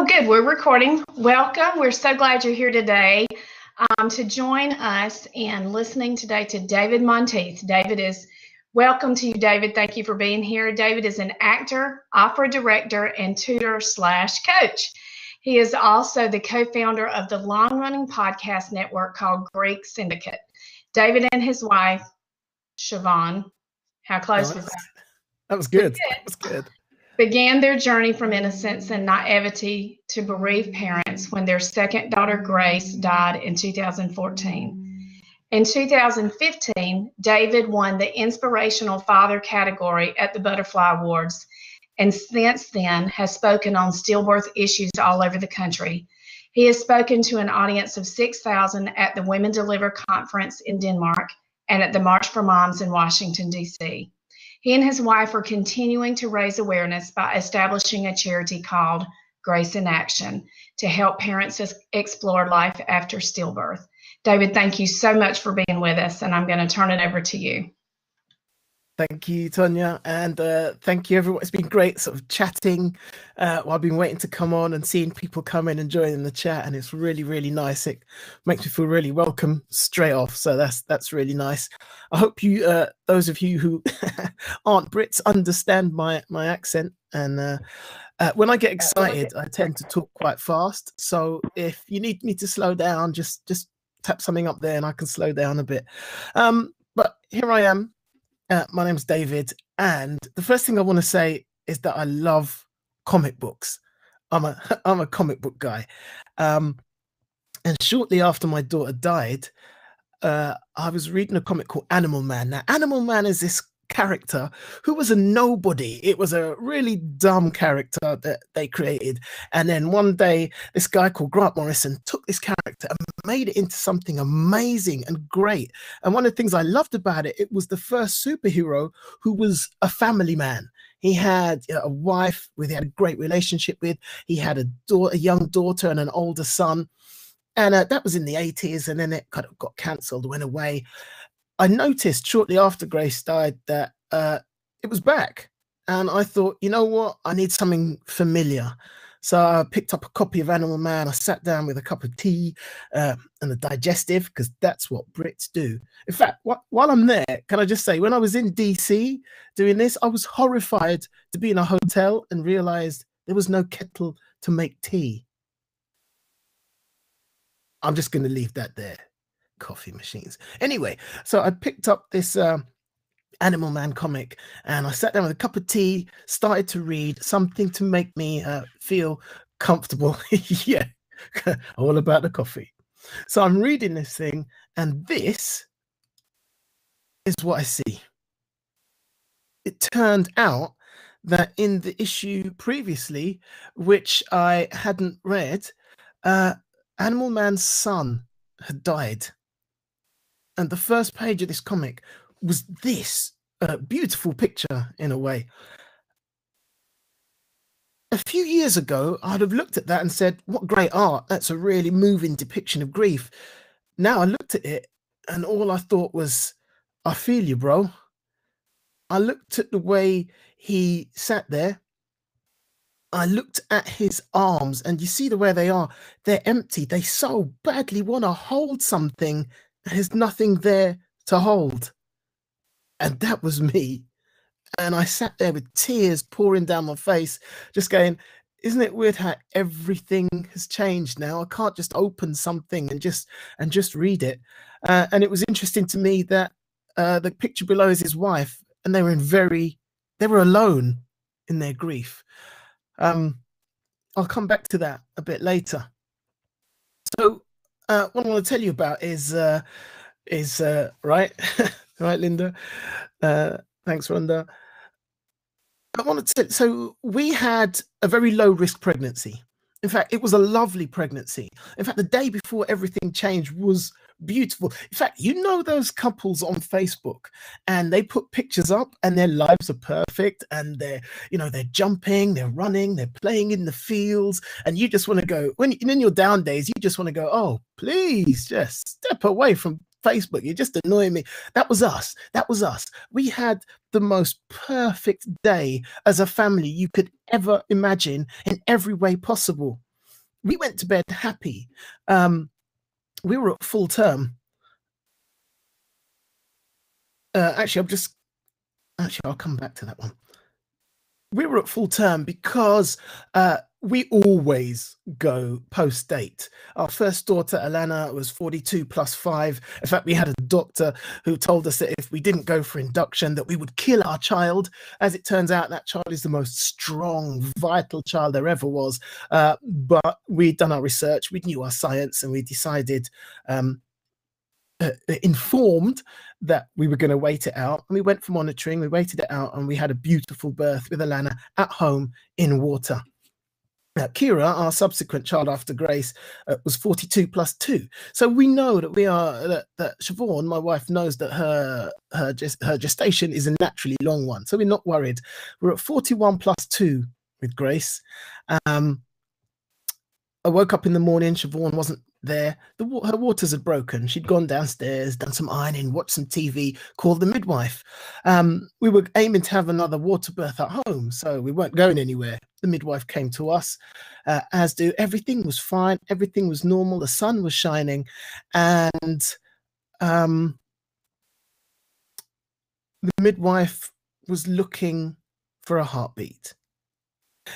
Oh, good. We're recording. Welcome. We're so glad you're here today to join us and listening today to David Monteith. Welcome to you, David. Thank you for being here. David is an actor, opera director, and tutor/coach. He is also the co-founder of the long-running podcast network called Geek Syndicate. David and his wife, Siobhan, how close was that? That was good. That was good. Began their journey from innocence and naivety to bereaved parents when their second daughter, Grace, died in 2014. In 2015, David won the Inspirational Father category at the Butterfly Awards, and since then has spoken on stillbirth issues all over the country. He has spoken to an audience of 6,000 at the Women Deliver Conference in Denmark and at the March for Moms in Washington, D.C. He and his wife are continuing to raise awareness by establishing a charity called Grace in Action to help parents explore life after stillbirth. David, thank you so much for being with us, and I'm going to turn it over to you. Thank you, Tonya, and thank you, everyone. It's been great sort of chatting while I've been waiting to come on and seeing people come in and join in the chat, and it's really, really nice. It makes me feel really welcome straight off, so that's really nice. I hope you, those of you who aren't Brits, understand my accent, and when I get excited, I tend to talk quite fast, so if you need me to slow down, just tap something up there and I can slow down a bit. But here I am. My name's David, and the first thing I want to say is that I love comic books. I'm a comic book guy, and shortly after my daughter died, I was reading a comic called Animal Man. Now, Animal Man is this character who was a nobody. It was a really dumb character that they created, and then one day this guy called Grant Morrison took this character and made it into something amazing and great. And one of the things I loved about it, it was the first superhero who was a family man. He had a wife with he had a great relationship with. He had a young daughter and an older son, and that was in the 80s, and then it kind of got cancelled, went away. I noticed shortly after Grace died that it was back, and I thought, you know what, I need something familiar. So I picked up a copy of Animal Man. I sat down with a cup of tea and a digestive, because that's what Brits do. In fact, while I'm there, can I just say, when I was in DC doing this, I was horrified to be in a hotel and realized there was no kettle to make tea. I'm just going to leave that there. Coffee machines. Anyway, so I picked up this Animal Man comic, and I sat down with a cup of tea, started to read something to make me feel comfortable. Yeah, all about the coffee. So I'm reading this thing, and this is what I see. It turned out that in the issue previously, which I hadn't read, Animal Man's son had died. And the first page of this comic was this beautiful picture, in a way. A few years ago, I'd have looked at that and said, what great art. That's a really moving depiction of grief. Now I looked at it, and all I thought was, I feel you, bro. I looked at the way he sat there. I looked at his arms, and you see the way they are. They're empty. They so badly want to hold something. There's nothing there to hold. And that was me. And I sat there with tears pouring down my face, just going, isn't it weird how everything has changed now? I can't just open something and just read it. And it was interesting to me that the picture below is his wife, and they were alone in their grief. I'll come back to that a bit later. So what I want to tell you about is right, right, Linda. Thanks, Rhonda. I wanted to. So we had a very low risk pregnancy. In fact, it was a lovely pregnancy. In fact, the day before everything changed was beautiful. In fact, you know those couples on Facebook, and they put pictures up and their lives are perfect, and they're jumping, they're running, they're playing in the fields, and you just want to go, when in your down days, you just want to go, oh, please just step away from Facebook. You're just annoying me. That was us. That was us. We had the most perfect day as a family you could ever imagine in every way possible. we went to bed happy. We were at full term. Actually, I'll come back to that one. We were at full term because we always go post-date. Our first daughter, Alana, was 42 plus 5. In fact, we had a doctor who told us that if we didn't go for induction, that we would kill our child. As it turns out, that child is the most strong, vital child there ever was. But we'd done our research, we knew our science, and we decided, informed that we were going to wait it out, and we went for monitoring. We waited it out, and we had a beautiful birth with Alana at home in water. Kira, our subsequent child after Grace, was 42 plus 2. So we know that that Siobhan, my wife, knows that her gestation is a naturally long one. So we're not worried. We're at 41 plus 2 with Grace. I woke up in the morning, Siobhan wasn't there. Her waters had broken. She'd gone downstairs, done some ironing, watched some TV, called the midwife. We were aiming to have another water birth at home, so we weren't going anywhere. The midwife came to us, as do. Everything was fine. Everything was normal. The sun was shining, and the midwife was looking for a heartbeat.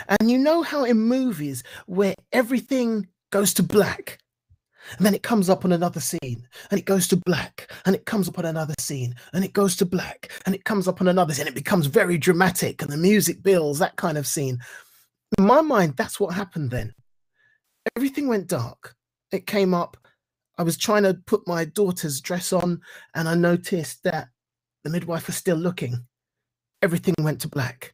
And you know how in movies where everything goes to black, and then it comes up on another scene, and it goes to black, and it comes up on another scene, and it goes to black, and it comes up on another scene, and it becomes very dramatic, and the music builds, that kind of scene. In my mind, that's what happened then. Everything went dark. It came up. I was trying to put my daughter's dress on, and I noticed that the midwife was still looking. Everything went to black.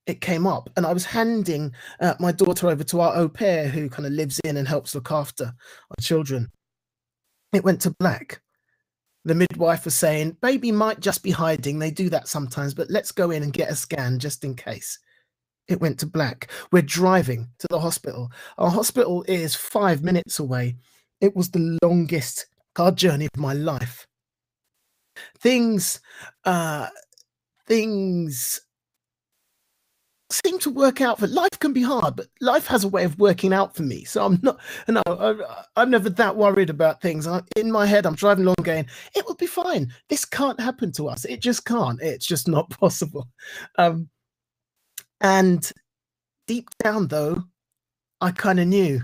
It came up, and I was handing my daughter over to our au pair who kind of lives in and helps look after our children. It went to black. The midwife was saying, baby might just be hiding. They do that sometimes, but let's go in and get a scan just in case. It went to black. We're driving to the hospital. Our hospital is 5 minutes away. It was the longest car journey of my life. Things seem to work out. For life can be hard, but life has a way of working out for me. So I'm never that worried about things. In my head, I'm driving along going, it will be fine. This can't happen to us. It just can't. It's just not possible. And deep down, though, I kind of knew.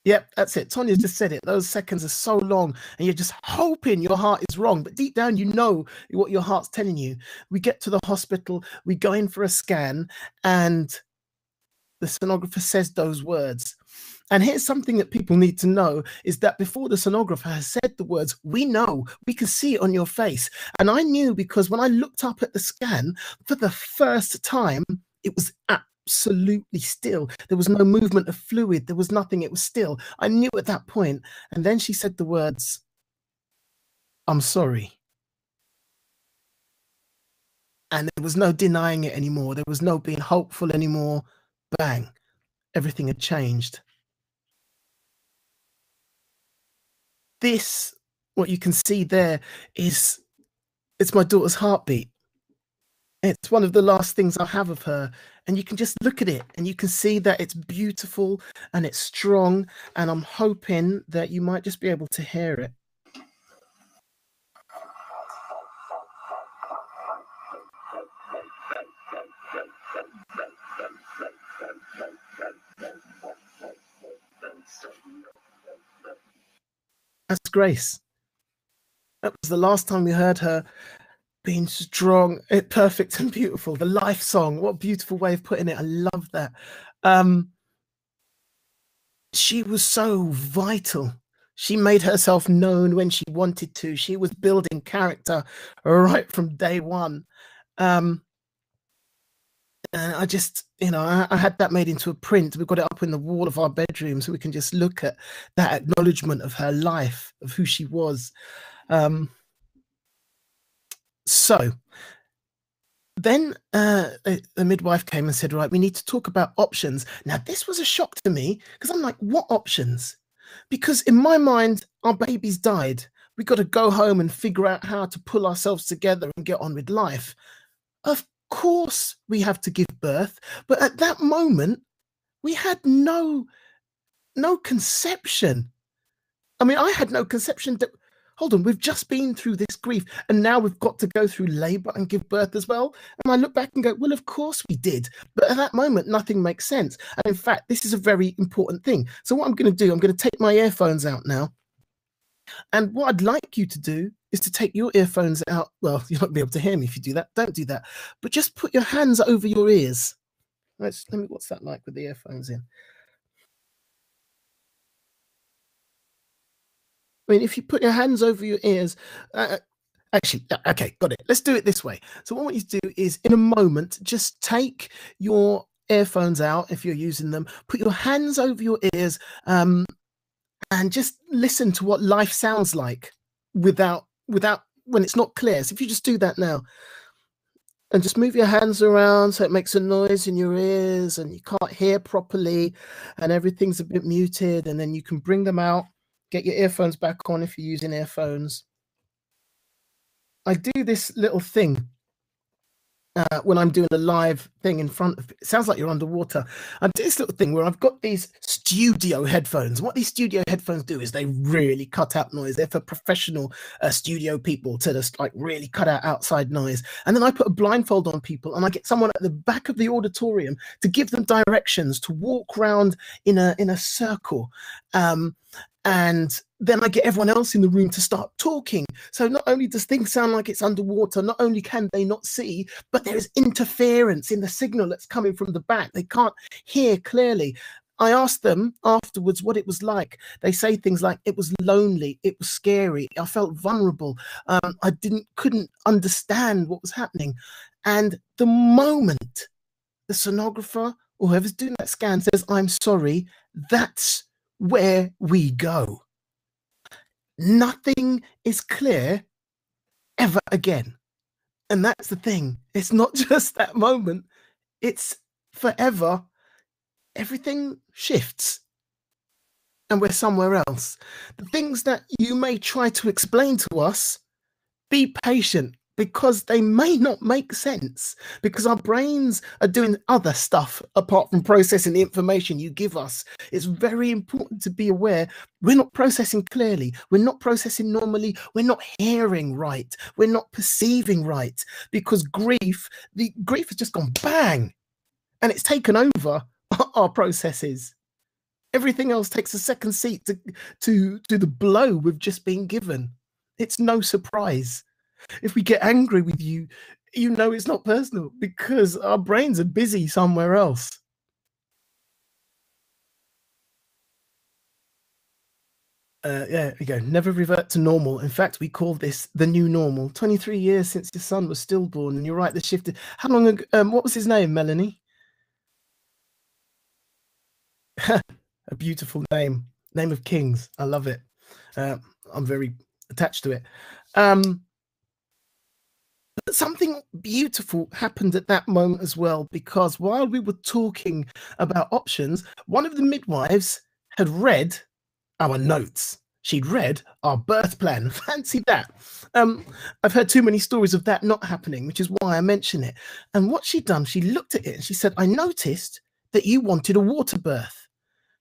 Yep, that's it. Tonya just said it. Those seconds are so long, and you're just hoping your heart is wrong. But deep down, you know what your heart's telling you. We get to the hospital, we go in for a scan, and the sonographer says those words. And here's something that people need to know, is that before the sonographer has said the words, we know, we can see it on your face. And I knew because when I looked up at the scan for the first time, it was absolutely still. There was no movement of fluid. There was nothing. It was still. I knew at that point. And then she said the words, I'm sorry. And there was no denying it anymore. There was no being hopeful anymore. Bang. Everything had changed. This, what you can see there, it's my daughter's heartbeat. It's one of the last things I have of her, and you can just look at it and you can see that it's beautiful and it's strong, and I'm hoping that you might just be able to hear it. That's Grace. That was the last time we heard her being strong, perfect and beautiful. The life song, what a beautiful way of putting it. I love that. She was so vital. She made herself known when she wanted to. She was building character right from day one. And I just, I had that made into a print. We've got it up in the wall of our bedroom so we can just look at that acknowledgement of her life, of who she was. So then the midwife came and said, right, we need to talk about options. Now, this was a shock to me because I'm like, what options? Because in my mind, our baby's died. We got to go home and figure out how to pull ourselves together and get on with life. Of course, we have to give birth. But at that moment, we had no no conception. I mean, I had no conception that, hold on, we've just been through this grief and now we've got to go through labor and give birth as well. And I look back and go, well, of course we did. But at that moment, nothing makes sense. And in fact, this is a very important thing. So what I'm going to do, I'm going to take my earphones out now. And what I'd like you to do is to take your earphones out. Well, you're not going to be able to hear me if you do that. Don't do that. But just put your hands over your ears. What's that like with the earphones in? I mean, if you put your hands over your ears, actually, okay, got it. Let's do it this way. So what I want you to do is, in a moment, just take your earphones out if you're using them, put your hands over your ears, and just listen to what life sounds like without when it's not clear. So if you just do that now, and just move your hands around so it makes a noise in your ears and you can't hear properly and everything's a bit muted, and then you can bring them out. Get your earphones back on if you're using earphones. I do this little thing when I'm doing a live thing in front of, it sounds like you're underwater. I do this little thing where I've got these studio headphones. What these studio headphones do is they really cut out noise. They're for professional studio people to just like really cut out outside noise. And then I put a blindfold on people and I get someone at the back of the auditorium to give them directions to walk around in a circle. And then I get everyone else in the room to start talking. So not only does things sound like it's underwater, not only can they not see, but there is interference in the signal that's coming from the back. They can't hear clearly. I asked them afterwards what it was like. They say things like, it was lonely, it was scary, I felt vulnerable, I couldn't understand what was happening. And the moment the sonographer or whoever's doing that scan says, I'm sorry, that's where we go. Nothing is clear ever again. And that's the thing. It's not just that moment, it's forever. Everything shifts and we're somewhere else. The things that you may try to explain to us, be patient, because they may not make sense, because our brains are doing other stuff apart from processing the information you give us. It's very important to be aware we're not processing clearly, we're not processing normally, we're not hearing right, we're not perceiving right, because grief has just gone bang and it's taken over our processes. Everything else takes a second seat to the blow we've just been given. It's no surprise. If we get angry with you, you know it's not personal because our brains are busy somewhere else. There we go. Never revert to normal. In fact, we call this the new normal. 23 years since your son was stillborn, and you're right, the shifted. How long ago? What was his name, Melanie? A beautiful name of kings. I love it. I'm very attached to it. But something beautiful happened at that moment as well, because while we were talking about options, one of the midwives had read our notes. She'd read our birth plan. Fancy that. I've heard too many stories of that not happening, which is why I mention it. And what she'd done, she looked at it and she said, I noticed that you wanted a water birth.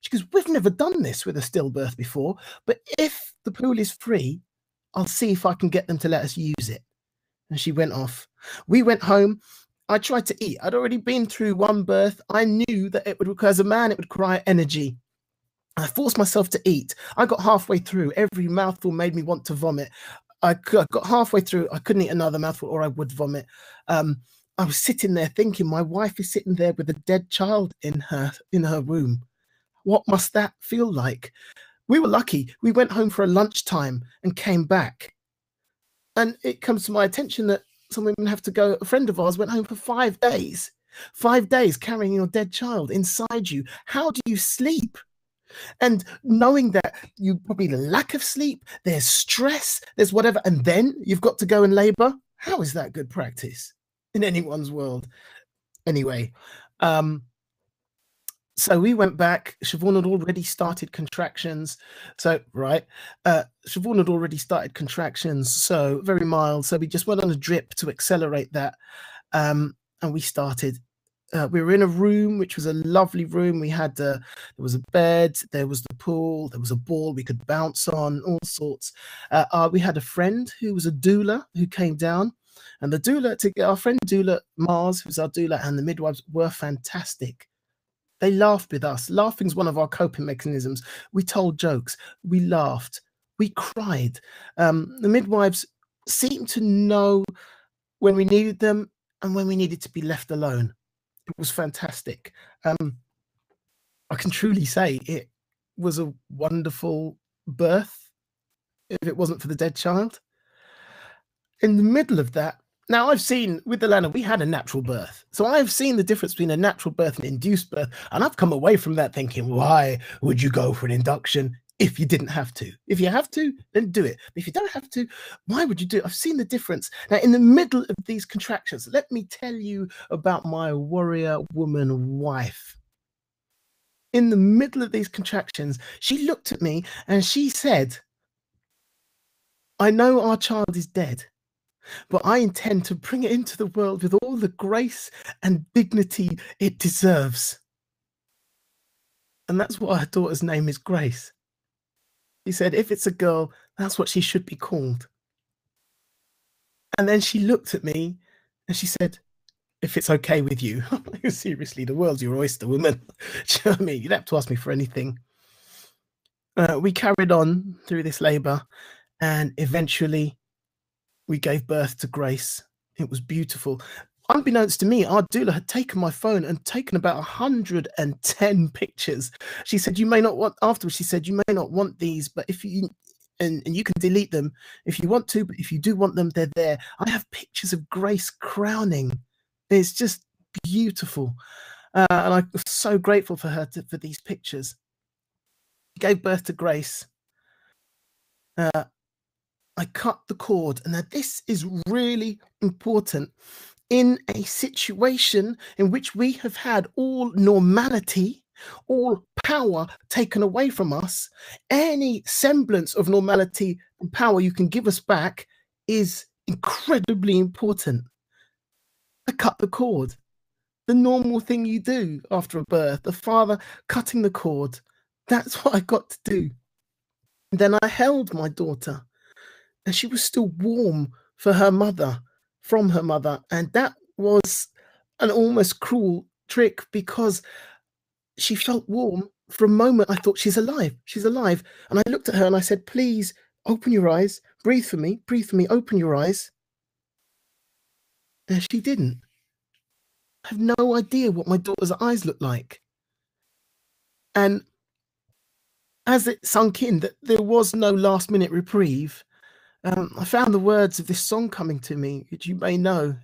She goes, we've never done this with a stillbirth before, but if the pool is free, I'll see if I can get them to let us use it. And she went off. We went home. I tried to eat. I'd already been through one birth. I knew that it would require, as a man, it would require energy. I forced myself to eat. I got halfway through. Every mouthful made me want to vomit. I got halfway through. I couldn't eat another mouthful or I would vomit. I was sitting there thinking, my wife is sitting there with a dead child in her womb. What must that feel like? We were lucky. We went home for a lunchtime and came back. And it comes to my attention that some women have to go. A friend of ours went home for 5 days. 5 days carrying your dead child inside you. How do you sleep? And knowing that you probably lack of sleep, there's stress, there's whatever, and then you've got to go and labor. How is that good practice in anyone's world? Anyway, so we went back. Siobhan had already started contractions. So, right. Siobhan had already started contractions. So very mild. So we just went on a drip to accelerate that. And we started. we were in a room, which was a lovely room. We had there was a bed, there was the pool, there was a ball we could bounce on, all sorts. We had a friend who was a doula who came down, and the doula, our friend doula Mars, who's our doula, and the midwives were fantastic. They laughed with us. Laughing is one of our coping mechanisms. We told jokes, we laughed, we cried. The midwives seemed to know when we needed them and when we needed to be left alone. It was fantastic. I can truly say it was a wonderful birth if it wasn't for the dead child. In the middle of that, now I've seen, with Alana, we had a natural birth. So I've seen the difference between a natural birth and induced birth. And I've come away from that thinking, why would you go for an induction if you didn't have to? If you have to, then do it. But if you don't have to, why would you do it? I've seen the difference. Now, in the middle of these contractions, let me tell you about my warrior woman wife. In the middle of these contractions, she looked at me and she said, I know our child is dead, but I intend to bring it into the world with all the grace and dignity it deserves. And that's why her daughter's name is Grace. She said, if it's a girl, that's what she should be called. And then she looked at me and she said, if it's okay with you. Seriously, the world's your oyster, woman. Do you know what I mean? You don't have to ask me for anything. We carried on through this labour, and eventually we gave birth to Grace. It was beautiful. Unbeknownst to me, our doula had taken my phone and taken about 110 pictures. She said, you may not want, afterwards, she said, you may not want these, but if you, and you can delete them if you want to, but if you do want them, they're there. I have pictures of Grace crowning. It's just beautiful. And I'm so grateful for her for these pictures. She gave birth to Grace. I cut the cord. And now this is really important. In a situation in which we have had all normality, all power taken away from us, any semblance of normality and power you can give us back is incredibly important. I cut the cord. The normal thing you do after a birth, the father cutting the cord. That's what I got to do. Then I held my daughter, and she was still warm for her mother, from her mother. And that was an almost cruel trick because she felt warm. For a moment, I thought, she's alive. She's alive. And I looked at her and I said, please open your eyes. Breathe for me. Breathe for me. Open your eyes. And she didn't. I have no idea what my daughter's eyes looked like. And as it sunk in that there was no last minute reprieve, I found the words of this song coming to me, which you may know,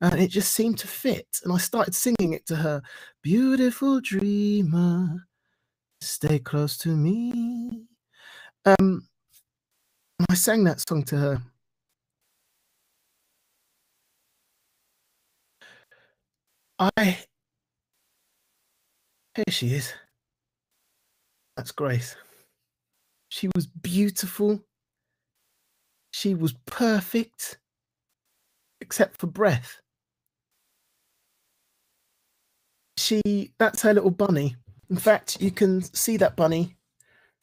and it just seemed to fit. And I started singing it to her. Beautiful dreamer, stay close to me. I sang that song to her. Here she is. That's Grace. She was beautiful. She was perfect, except for breath. That's her little bunny. In fact, you can see that bunny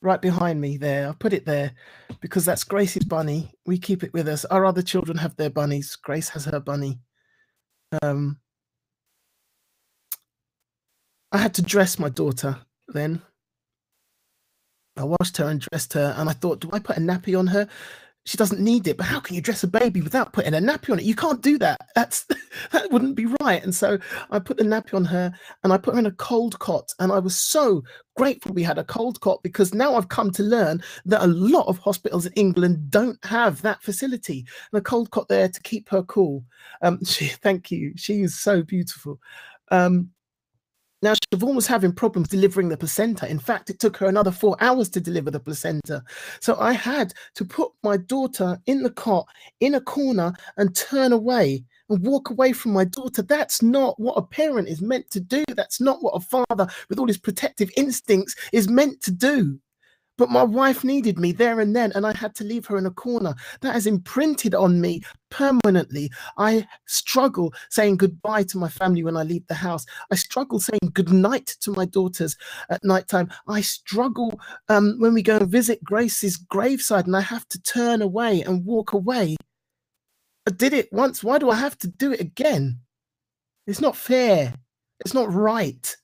right behind me there. I put it there because that's Grace's bunny. We keep it with us. Our other children have their bunnies. Grace has her bunny. I had to dress my daughter then. I washed her and dressed her, and I thought, do I put a nappy on her? She doesn't need it, but how can you dress a baby without putting a nappy on it? You can't do that. That wouldn't be right. And so I put the nappy on her and I put her in a cold cot. And I was so grateful we had a cold cot because now I've come to learn that a lot of hospitals in England don't have that facility. And a cold cot there to keep her cool. Thank you. She is so beautiful. Now, Siobhan was having problems delivering the placenta. In fact, it took her another 4 hours to deliver the placenta. So I had to put my daughter in the cot, in a corner, and turn away and walk away from my daughter. That's not what a parent is meant to do. That's not what a father with all his protective instincts is meant to do. But my wife needed me there and then, and I had to leave her in a corner. That has imprinted on me permanently. I struggle saying goodbye to my family when I leave the house. I struggle saying goodnight to my daughters at nighttime. I struggle when we go and visit Grace's graveside and I have to turn away and walk away. I did it once. Why do I have to do it again? It's not fair. It's not right.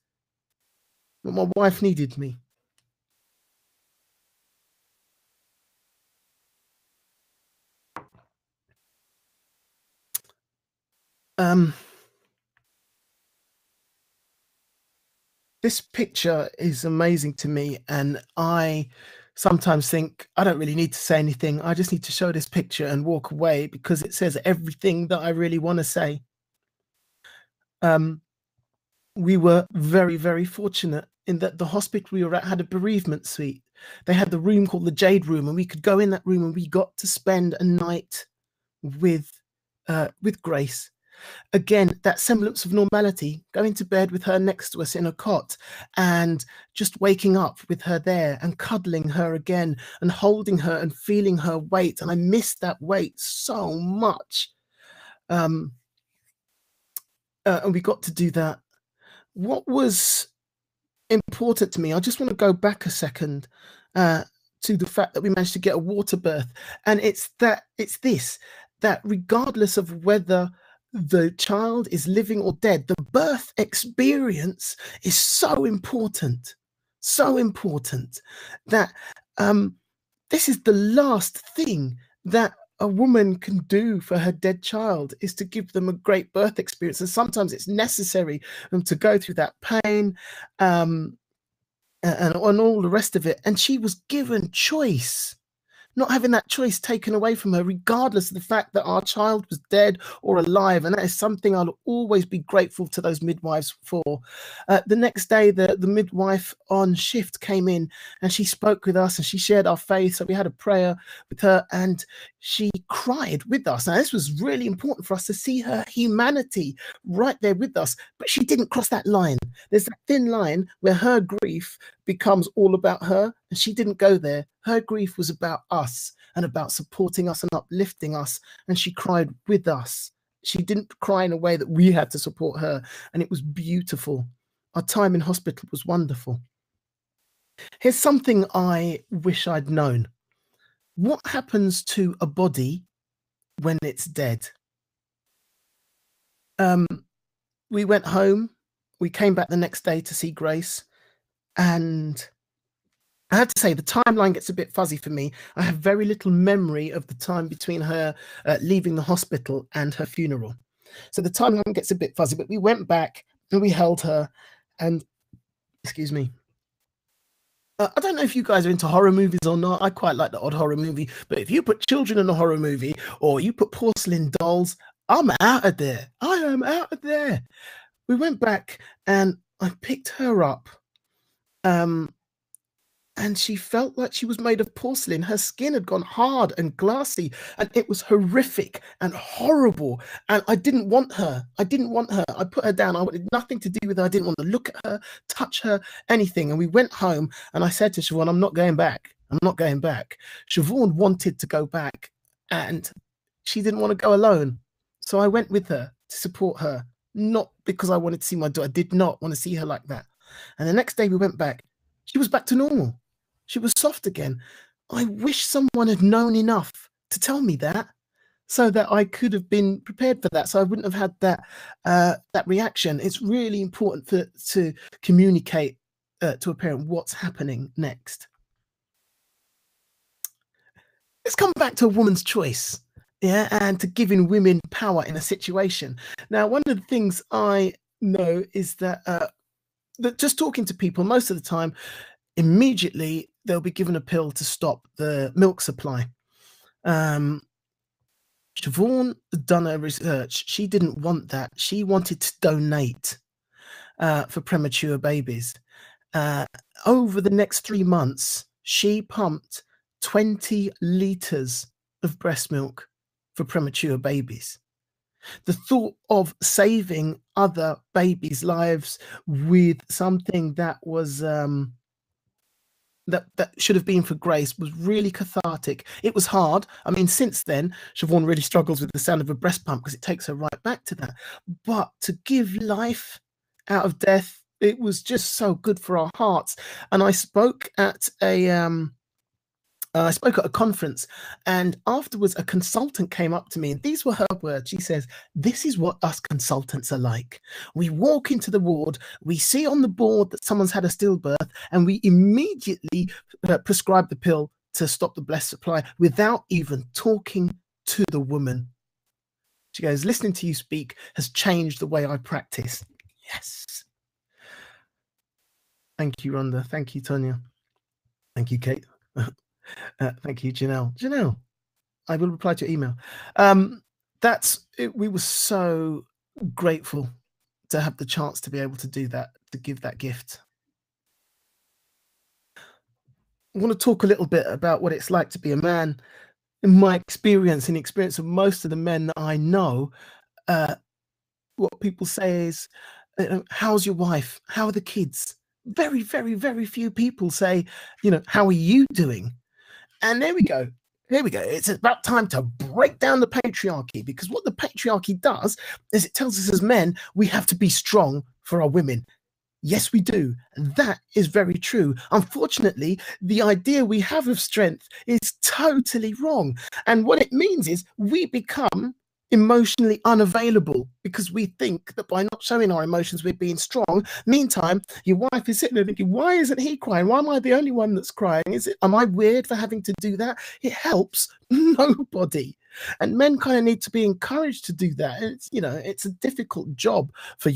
But my wife needed me. This picture is amazing to me, and I sometimes think I don't really need to say anything. I just need to show this picture and walk away because it says everything that I really want to say. We were very, very fortunate in that the hospital we were at had a bereavement suite. They had the room called the Jade Room, and we could go in that room and we got to spend a night with Grace. Again, that semblance of normality, going to bed with her next to us in a cot and just waking up with her there and cuddling her again and holding her and feeling her weight. And I missed that weight so much. And we got to do that. What was important to me, I just want to go back a second to the fact that we managed to get a water birth. And it's this, that regardless of whether the child is living or dead, the birth experience is so important that this is the last thing that a woman can do for her dead child, is to give them a great birth experience. And sometimes it's necessary to go through that pain and all the rest of it. And she was given choice. Not having that choice taken away from her, regardless of the fact that our child was dead or alive. And that is something I'll always be grateful to those midwives for. The next day, the midwife on shift came in and she spoke with us and she shared our faith. So we had a prayer with her and she cried with us. Now, this was really important for us to see her humanity right there with us. But she didn't cross that line. There's that thin line where her grief becomes all about her, and she didn't go there. Her grief was about us and about supporting us and uplifting us, and she cried with us. She didn't cry in a way that we had to support her, and it was beautiful. Our time in hospital was wonderful. Here's something I wish I'd known. What happens to a body when it's dead? We went home. We came back the next day to see Grace. And I have to say, the timeline gets a bit fuzzy for me. I have very little memory of the time between her leaving the hospital and her funeral. So the timeline gets a bit fuzzy, but we went back and we held her and, excuse me. I don't know if you guys are into horror movies or not. I quite like the odd horror movie, but if you put children in a horror movie or you put porcelain dolls, I'm out of there. I am out of there. We went back and I picked her up. And she felt like she was made of porcelain. Her skin had gone hard and glassy, and it was horrific and horrible. And I didn't want her. I put her down. I wanted nothing to do with her. I didn't want to look at her, touch her, anything. And we went home, and I said to Siobhan, I'm not going back. I'm not going back. Siobhan wanted to go back, and she didn't want to go alone. So I went with her to support her, not because I wanted to see my daughter. I did not want to see her like that. And the next day we went back. She was back to normal. She was soft again. I wish someone had known enough to tell me that, so that I could have been prepared for that, so I wouldn't have had that reaction. It's really important to communicate to a parent what's happening next. Let's come back to a woman's choice, yeah, and to giving women power in a situation. Now, one of the things I know is that just talking to people most of the time, immediately they'll be given a pill to stop the milk supply. Siobhan had done her research. She didn't want that. She wanted to donate for premature babies. Over the next 3 months, she pumped 20 litres of breast milk for premature babies. The thought of saving other babies' lives with something that was that should have been for Grace was really cathartic. It was hard. I mean, since then, Siobhan really struggles with the sound of a breast pump because it takes her right back to that. But to give life out of death, it was just so good for our hearts. And I spoke at a conference, and afterwards a consultant came up to me, and these were her words. She says, "This is what us consultants are like. We walk into the ward, we see on the board that someone's had a stillbirth, and we immediately prescribe the pill to stop the blessed supply without even talking to the woman." She goes, "Listening to you speak has changed the way I practice." Yes. Thank you, Rhonda. Thank you, Tonya. Thank you, Kate. Thank you, Janelle. Janelle, I will reply to your email. That's it. We were so grateful to have the chance to be able to do that, to give that gift. I want to talk a little bit about what it's like to be a man. In my experience, in the experience of most of the men that I know, what people say is, "How's your wife? How are the kids?" Very, very, very few people say, "How are you doing?" And there we go. Here we go. It's about time to break down the patriarchy, because what the patriarchy does is it tells us as men we have to be strong for our women. Yes, we do. That is very true. Unfortunately, the idea we have of strength is totally wrong. And what it means is we become emotionally unavailable because we think that by not showing our emotions, we're being strong. Meantime, your wife is sitting there thinking, "Why isn't he crying? Why am I the only one that's crying? Am I weird for having to do that?" It helps nobody. And men kind of need to be encouraged to do that. It's a difficult job for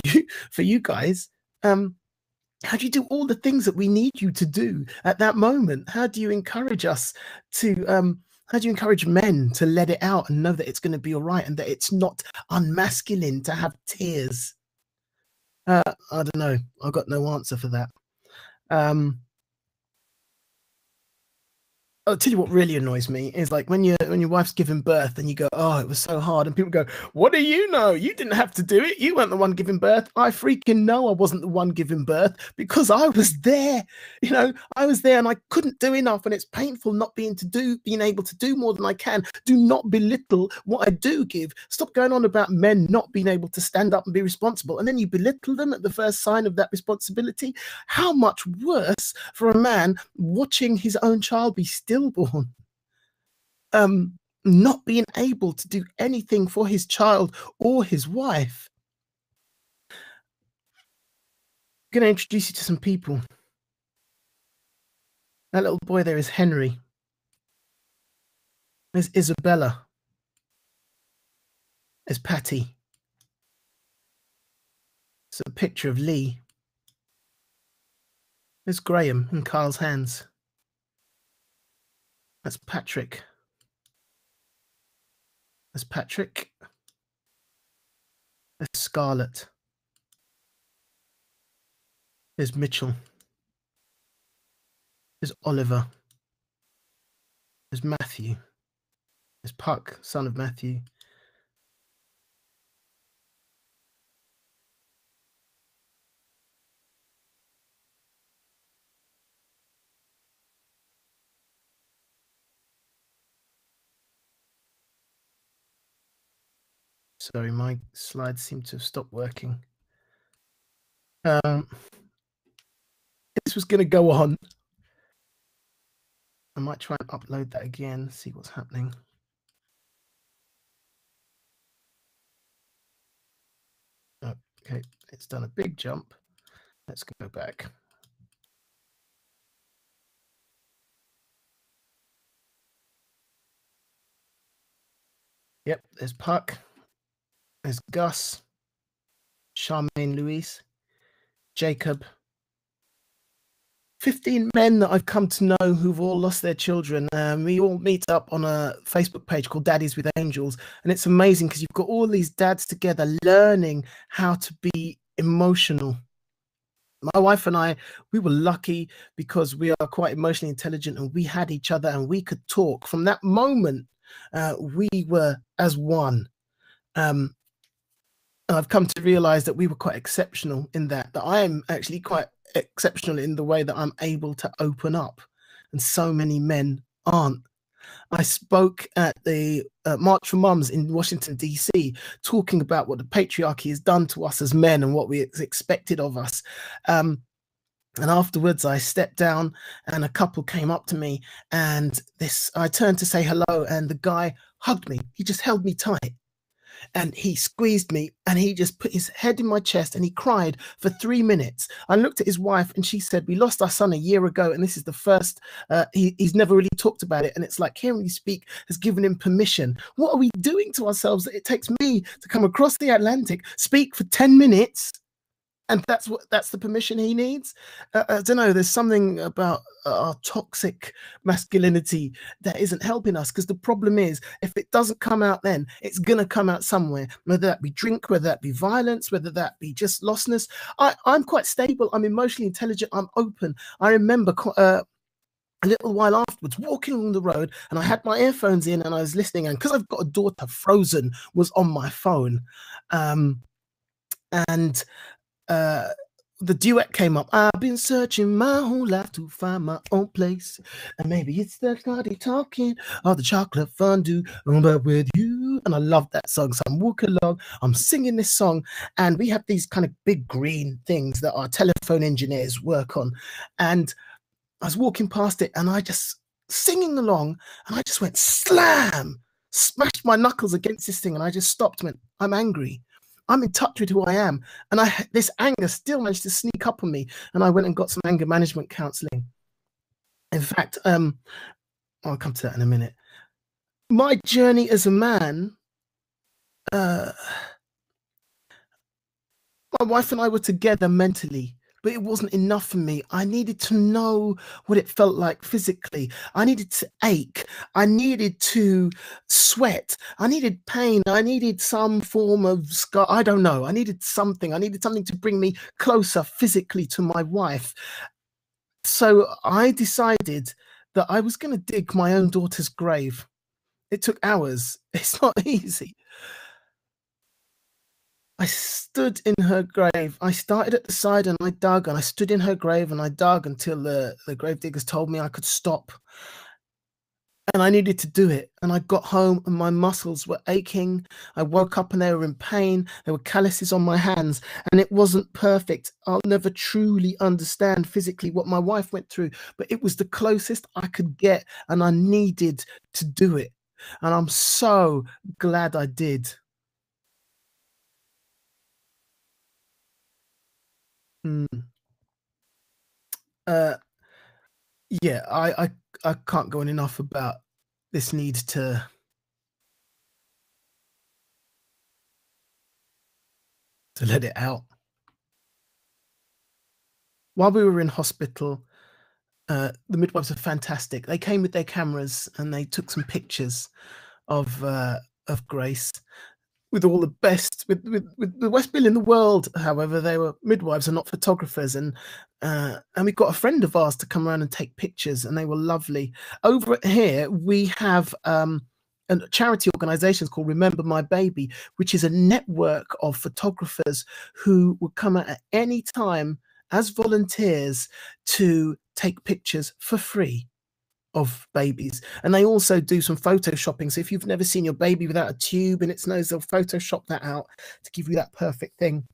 you guys. How do you do all the things that we need you to do at that moment? How do you encourage us to how do you encourage men to let it out and know that it's going to be all right and that it's not unmasculine to have tears? I don't know. I've got no answer for that. I'll tell you what really annoys me is like when your wife's giving birth and you go, "Oh, it was so hard," and people go, "What do you know? You didn't have to do it. You weren't the one giving birth." I freaking know I wasn't the one giving birth because I was there. I was there and I couldn't do enough, and it's painful not being able to do more than I can. Do not belittle what I do give. Stop going on about men not being able to stand up and be responsible, and then you belittle them at the first sign of that responsibility. How much worse for a man watching his own child be stillborn, not being able to do anything for his child or his wife. I'm going to introduce you to some people. That little boy there is Henry. There's Isabella. There's Patty. It's a picture of Lee. There's Graham in Carl's hands. That's Patrick. There's Patrick. There's Scarlett. There's Mitchell. There's Oliver. There's Matthew. There's Puck, son of Matthew. Sorry, my slides seem to have stopped working. This was going to go on. I might try and upload that again, see what's happening. Okay, it's done a big jump. Let's go back. Yep, there's Puck. There's Gus, Charmaine Louise, Jacob. 15 men that I've come to know who've all lost their children. We all meet up on a Facebook page called Daddies with Angels. And it's amazing because you've got all these dads together learning how to be emotional. My wife and I, we were lucky because we are quite emotionally intelligent and we had each other and we could talk. From that moment, we were as one. I've come to realize that we were quite exceptional in that I am actually quite exceptional in the way that I'm able to open up and so many men aren't. I spoke at the March for Mums in Washington, D.C., talking about what the patriarchy has done to us as men and what we expected of us. And afterwards, I stepped down and a couple came up to me, and I turned to say hello, and the guy hugged me. He just held me tight. And he squeezed me, and he just put his head in my chest, and he cried for 3 minutes. I looked at his wife, and she said, "We lost our son a year ago, and this is the first, he's never really talked about it." And it's like hearing you speak has given him permission. What are we doing to ourselves that it takes me to come across the Atlantic, speak for 10 minutes, and that's the permission he needs? I don't know. There's something about our toxic masculinity that isn't helping us, because the problem is, if it doesn't come out then, it's going to come out somewhere, whether that be drink, whether that be violence, whether that be just lostness. I'm quite stable. I'm emotionally intelligent. I'm open. I remember a little while afterwards walking along the road, and I had my earphones in and I was listening, and because I've got a daughter, Frozen was on my phone. The duet came up. I've been searching my whole life to find my own place, and maybe it's the naughty talking or the chocolate fondue, but with you. And I love that song. So I'm walking along, I'm singing this song, and we have these kind of big green things that our telephone engineers work on. And I was walking past it, and I just singing along, and I just went slam, smashed my knuckles against this thing, and I just stopped and went, I'm angry. I'm in touch with who I am. And this anger still managed to sneak up on me. And I went and got some anger management counseling. In fact, I'll come to that in a minute. My journey as a man, my wife and I were together mentally, but it wasn't enough for me. I needed to know what it felt like physically. I needed to ache. I needed to sweat. I needed pain. I needed some form of scar. I don't know. I needed something. I needed something to bring me closer physically to my wife. So I decided that I was going to dig my own daughter's grave. It took hours. It's not easy. I stood in her grave. I started at the side and I dug, and I stood in her grave and I dug until the grave diggers told me I could stop. And I needed to do it. And I got home and my muscles were aching. I woke up and they were in pain. There were calluses on my hands, and it wasn't perfect. I'll never truly understand physically what my wife went through, but it was the closest I could get, and I needed to do it. And I'm so glad I did. Yeah, I can't go on enough about this need to let it out. While we were in hospital, the midwives are fantastic. They came with their cameras and they took some pictures of Grace with all the best, with the West Bill in the world. However, they were midwives and not photographers, and we got a friend of ours to come around and take pictures, and they were lovely. Over here, we have a charity organisation called Remember My Baby, which is a network of photographers who would come at any time as volunteers to take pictures for free of babies. And they also do some photoshopping. So if you've never seen your baby without a tube in its nose, they'll photoshop that out to give you that perfect thing.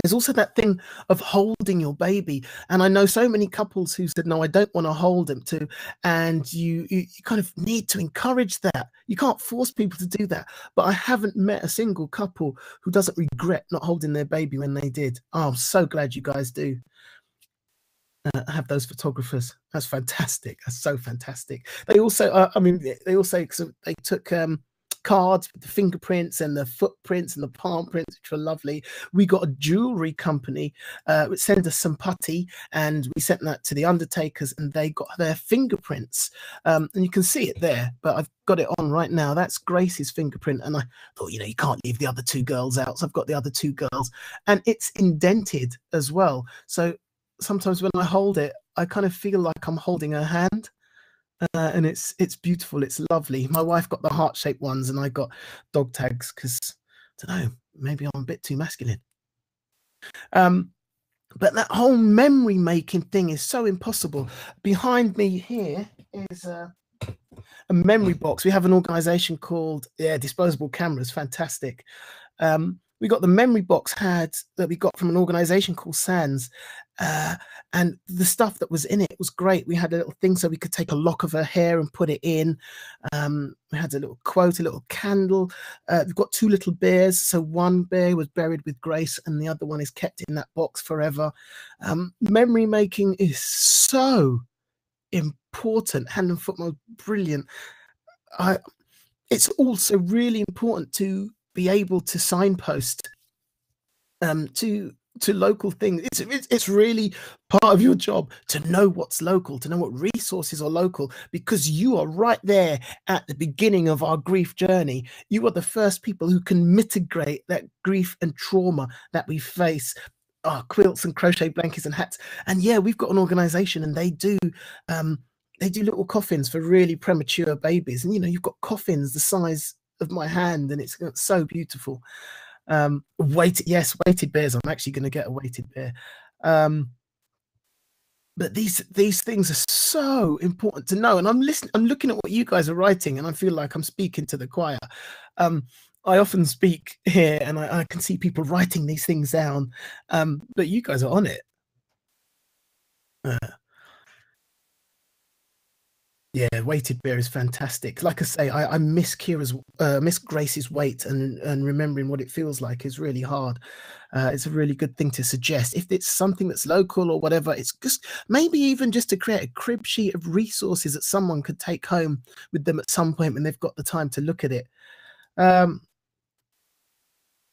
There's also that thing of holding your baby. And I know so many couples who said, no, I don't want to hold him to. And you kind of need to encourage that. You can't force people to do that. But I haven't met a single couple who doesn't regret not holding their baby when they did. Oh, I'm so glad you guys do. Have those photographers. That's fantastic. That's so fantastic. They also, they took cards with the fingerprints and the footprints and the palm prints, which were lovely. We got a jewelry company which sent us some putty, and we sent that to the undertakers, and they got their fingerprints. And you can see it there, but I've got it on right now. That's Grace's fingerprint. And I thought, you can't leave the other two girls out. So I've got the other two girls, and it's indented as well. So sometimes when I hold it, I kind of feel like I'm holding her hand, and it's beautiful. It's lovely. My wife got the heart-shaped ones, and I got dog tags because, I don't know, maybe I'm a bit too masculine. But that whole memory making thing is so impossible. Behind me here is a memory box. We have an organization called Disposable Cameras. Fantastic. We got the memory box that we got from an organization called SANS. And the stuff that was in it was great. We had a little thing so we could take a lock of her hair and put it in. We had a little quote, a little candle. We've got 2 little bears. So one bear was buried with Grace and the other one is kept in that box forever. Memory making is so important. Hand and foot mode, brilliant. It's also really important to be able to signpost to local things. It's really part of your job to know what's local, to know what resources are local, because you are right there at the beginning of our grief journey. You are the first people who can mitigate that grief and trauma that we face. Quilts and crochet blankets and hats. And yeah, we've got an organization and they do little coffins for really premature babies. And you've got coffins the size of my hand, and it's so beautiful. Weighted bears. I'm actually going to get a weighted bear. But these things are so important to know. And I'm looking at what you guys are writing, and I feel like I'm speaking to the choir. I often speak here, and I can see people writing these things down. But you guys are on it. Yeah, weighted bear is fantastic. Like I say, I miss Grace's weight, and remembering what it feels like is really hard. It's a really good thing to suggest. If it's something that's local or whatever, it's just maybe even just to create a crib sheet of resources that someone could take home with them at some point when they've got the time to look at it.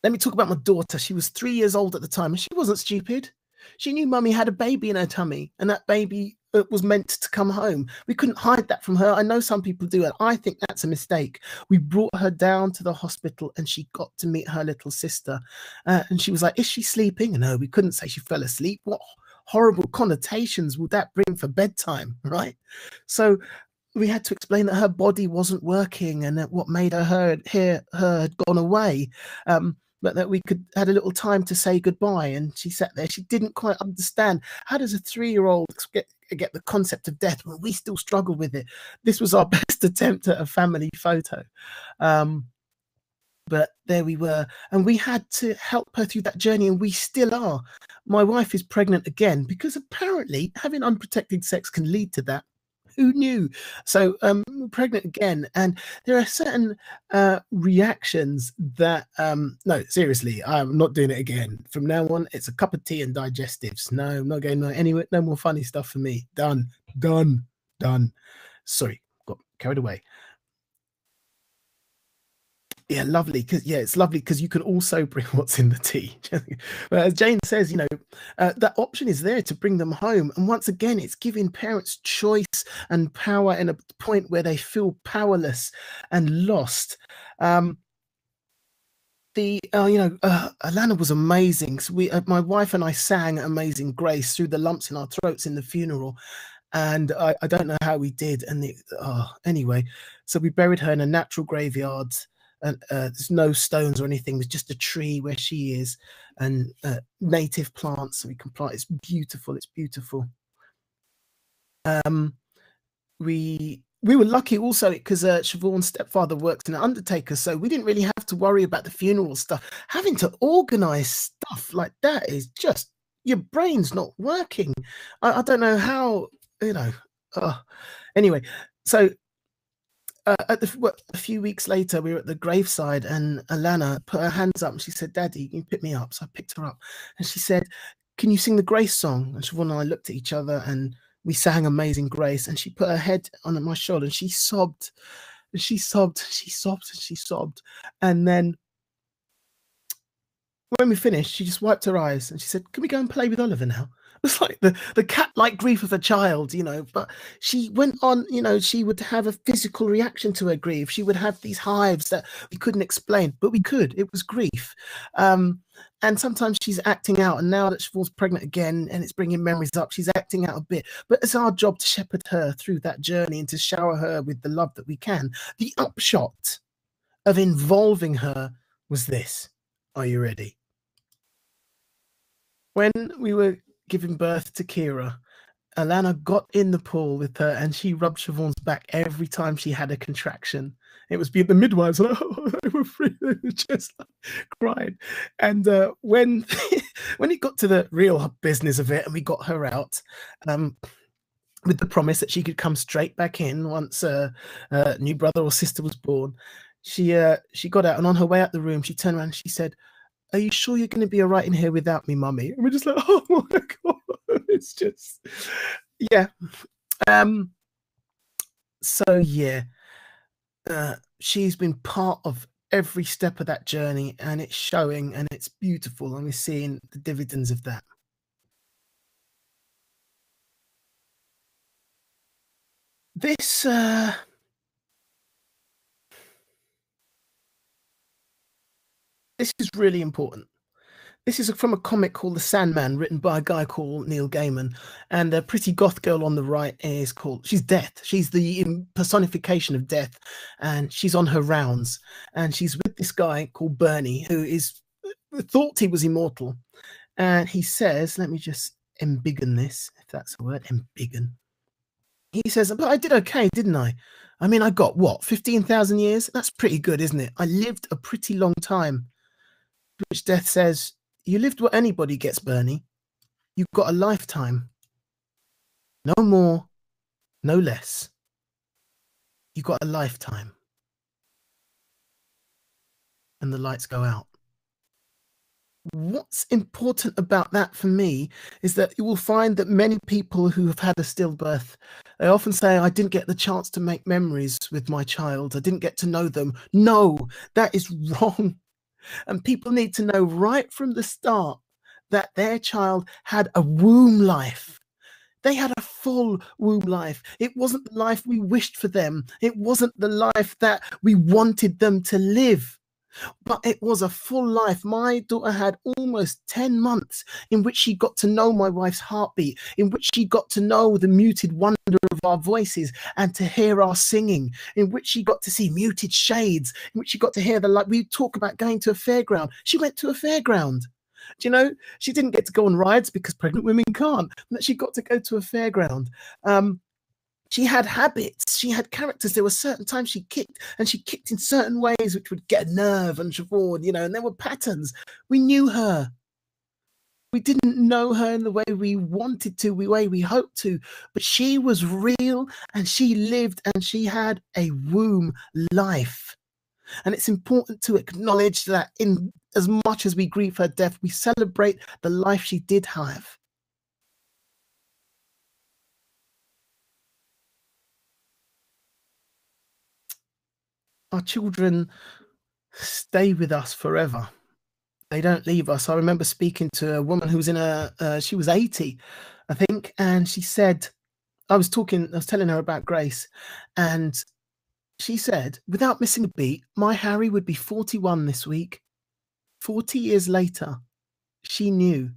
Let me talk about my daughter. She was 3 years old at the time, and she wasn't stupid. She knew mummy had a baby in her tummy, and that baby was meant to come home. We couldn't hide that from her. I know some people do, and I think that's a mistake. We brought her down to the hospital, and she got to meet her little sister. And she was like, is she sleeping? No, we couldn't say she fell asleep. What horrible connotations would that bring for bedtime, right? So we had to explain that her body wasn't working, and that what made her had gone away. But that we had a little time to say goodbye. And she sat there. She didn't quite understand. How does a 3-year-old get the concept of death when we still struggle with it? This was our best attempt at a family photo. But there we were. And we had to help her through that journey, and we still are. My wife is pregnant again, because apparently having unprotected sex can lead to that. Who knew? So pregnant again, and there are certain reactions that no, seriously, I'm not doing it again. From now on, it's a cup of tea and digestives. No, I'm not going anywhere. No more funny stuff for me. Done. Sorry, got carried away. Yeah, lovely. It's lovely because you can also bring what's in the tea. But as Jane says, that option is there to bring them home. And once again, it's giving parents choice and power in a point where they feel powerless and lost. Alana was amazing. So my wife and I sang Amazing Grace through the lumps in our throats in the funeral. And I don't know how we did. And anyway, so we buried her in a natural graveyard. And there's no stones or anything. There's just a tree where she is, and native plants. So we can plant. It's beautiful. We were lucky also because Siobhan's stepfather works in an undertaker, so we didn't really have to worry about the funeral stuff. Having to organize stuff like that is just, your brain's not working. I don't know how, anyway, so a few weeks later, we were at the graveside, and Alana put her hands up and she said, Daddy, can you pick me up? So I picked her up, and she said, can you sing the Grace song? And Siobhan and I looked at each other, and we sang Amazing Grace, and she put her head on my shoulder, and she sobbed, and she sobbed, and she sobbed, and she sobbed. And then when we finished, she just wiped her eyes, and she said, can we go and play with Oliver now? It's like the cat-like grief of a child, but she went on, she would have a physical reaction to her grief. She would have these hives that we couldn't explain, but we could. It was grief. And sometimes she's acting out, and now that she falls pregnant again and it's bringing memories up, she's acting out a bit. But it's our job to shepherd her through that journey and to shower her with the love that we can. The upshot of involving her was this. Are you ready? When we were giving birth to Kira, Alana got in the pool with her and she rubbed Siobhan's back every time she had a contraction. It was the midwives, and they were free, they were just like, crying. And when when it got to the real business of it and we got her out, with the promise that she could come straight back in once a new brother or sister was born, she got out, and on her way out the room, she turned around and she said, "Are you sure you're going to be all right in here without me, Mummy?" And we're just like, oh my God, it's just, yeah. So yeah, she's been part of every step of that journey, and it's showing, and it's beautiful, and we're seeing the dividends of that. This is really important. This is from a comic called The Sandman, written by a guy called Neil Gaiman. And a pretty goth girl on the right she's Death. She's the personification of death. And she's on her rounds. And she's with this guy called Bernie, who thought he was immortal. And he says, let me just embiggen this, if that's a word, embiggen. He says, but I did okay, didn't I? I mean, I got, what, 15,000 years? That's pretty good, isn't it? I lived a pretty long time. Which Death says, you lived what anybody gets, Bernie. You've got a lifetime. No more, no less. You got a lifetime. And the lights go out. What's important about that for me is that you will find that many people who have had a stillbirth, they often say, I didn't get the chance to make memories with my child. I didn't get to know them. No, that is wrong. And people need to know right from the start that their child had a womb life. They had a full womb life. It wasn't the life we wished for them. It wasn't the life that we wanted them to live. But it was a full life. My daughter had almost 10 months in which she got to know my wife's heartbeat, in which she got to know the muted wonder of our voices and to hear our singing, in which she got to see muted shades, in which she got to hear we talk about going to a fairground. She went to a fairground. Do you know, she didn't get to go on rides because pregnant women can't, but she got to go to a fairground. She had habits, she had characters. There were certain times she kicked, and she kicked in certain ways which would get a nerve and Siobhan, and there were patterns. We knew her. We didn't know her in the way we wanted to, the way we hoped to, but she was real and she lived and she had a womb life. And it's important to acknowledge that in as much as we grieve her death, we celebrate the life she did have. Our children stay with us forever. They don't leave us. I remember speaking to a woman who was she was 80, I think, and she said, I was telling her about Grace, and she said, without missing a beat, my Harry would be 41 this week. 40 years later, she knew.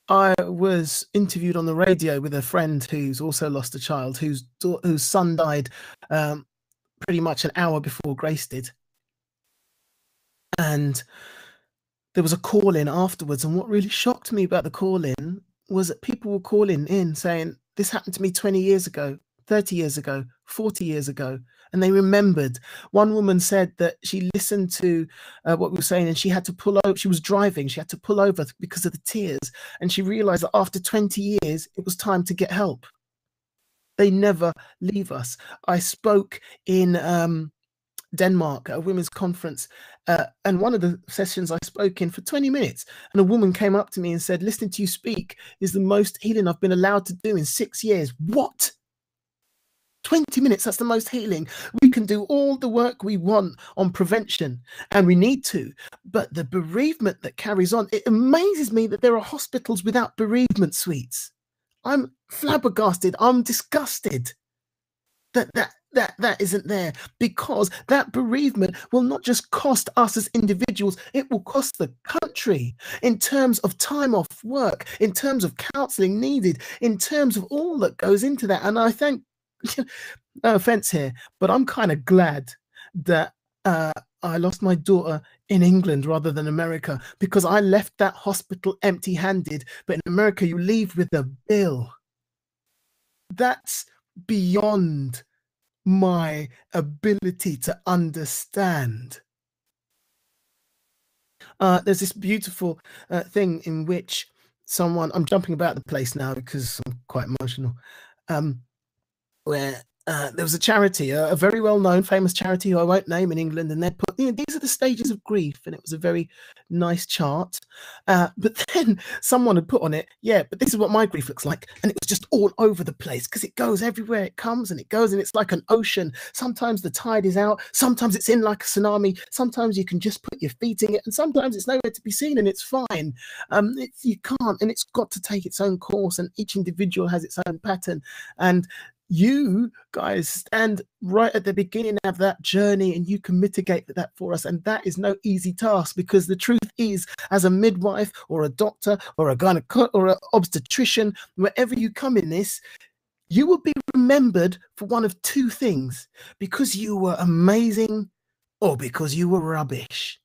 I was interviewed on the radio with a friend who's also lost a child, whose son died pretty much an hour before Grace did. And there was a call in afterwards. And what really shocked me about the call in was that people were calling in saying, this happened to me 20 years ago, 30 years ago, 40 years ago. And they remembered. One woman said that she listened to what we were saying, and she had to pull over. She was driving. She had to pull over because of the tears. And she realized that after 20 years, it was time to get help. They never leave us. I spoke in Denmark at a women's conference, and one of the sessions I spoke in for 20 minutes, and a woman came up to me and said, listening to you speak is the most healing I've been allowed to do in 6 years. What? 20 minutes, that's the most healing. We can do all the work we want on prevention, and we need to, but the bereavement that carries on, it amazes me that there are hospitals without bereavement suites. I'm flabbergasted. I'm disgusted that isn't there, because that bereavement will not just cost us as individuals, it will cost the country in terms of time off work, in terms of counselling needed, in terms of all that goes into that. And I think, no offence here, but I'm kind of glad that I lost my daughter in England rather than America because I left that hospital empty-handed. But in America, you leave with a bill. That's beyond my ability to understand. There's this beautiful thing in which someone, I'm jumping about the place now because I'm quite emotional, where there was a charity, a very well-known, famous charity who I won't name in England, and they put, these are the stages of grief, and it was a very nice chart. But then someone had put on it, yeah, but this is what my grief looks like, and it was just all over the place because it goes everywhere. It comes and it goes, and it's like an ocean. Sometimes the tide is out, sometimes it's in like a tsunami, sometimes you can just put your feet in it, and sometimes it's nowhere to be seen, and it's fine. You can't, and it's got to take its own course, and each individual has its own pattern. And you guys stand right at the beginning of that journey, and you can mitigate that for us. And that is no easy task, because the truth is, as a midwife or a doctor or a gynecologist or an obstetrician, wherever you come in this, you will be remembered for one of two things: because you were amazing or because you were rubbish.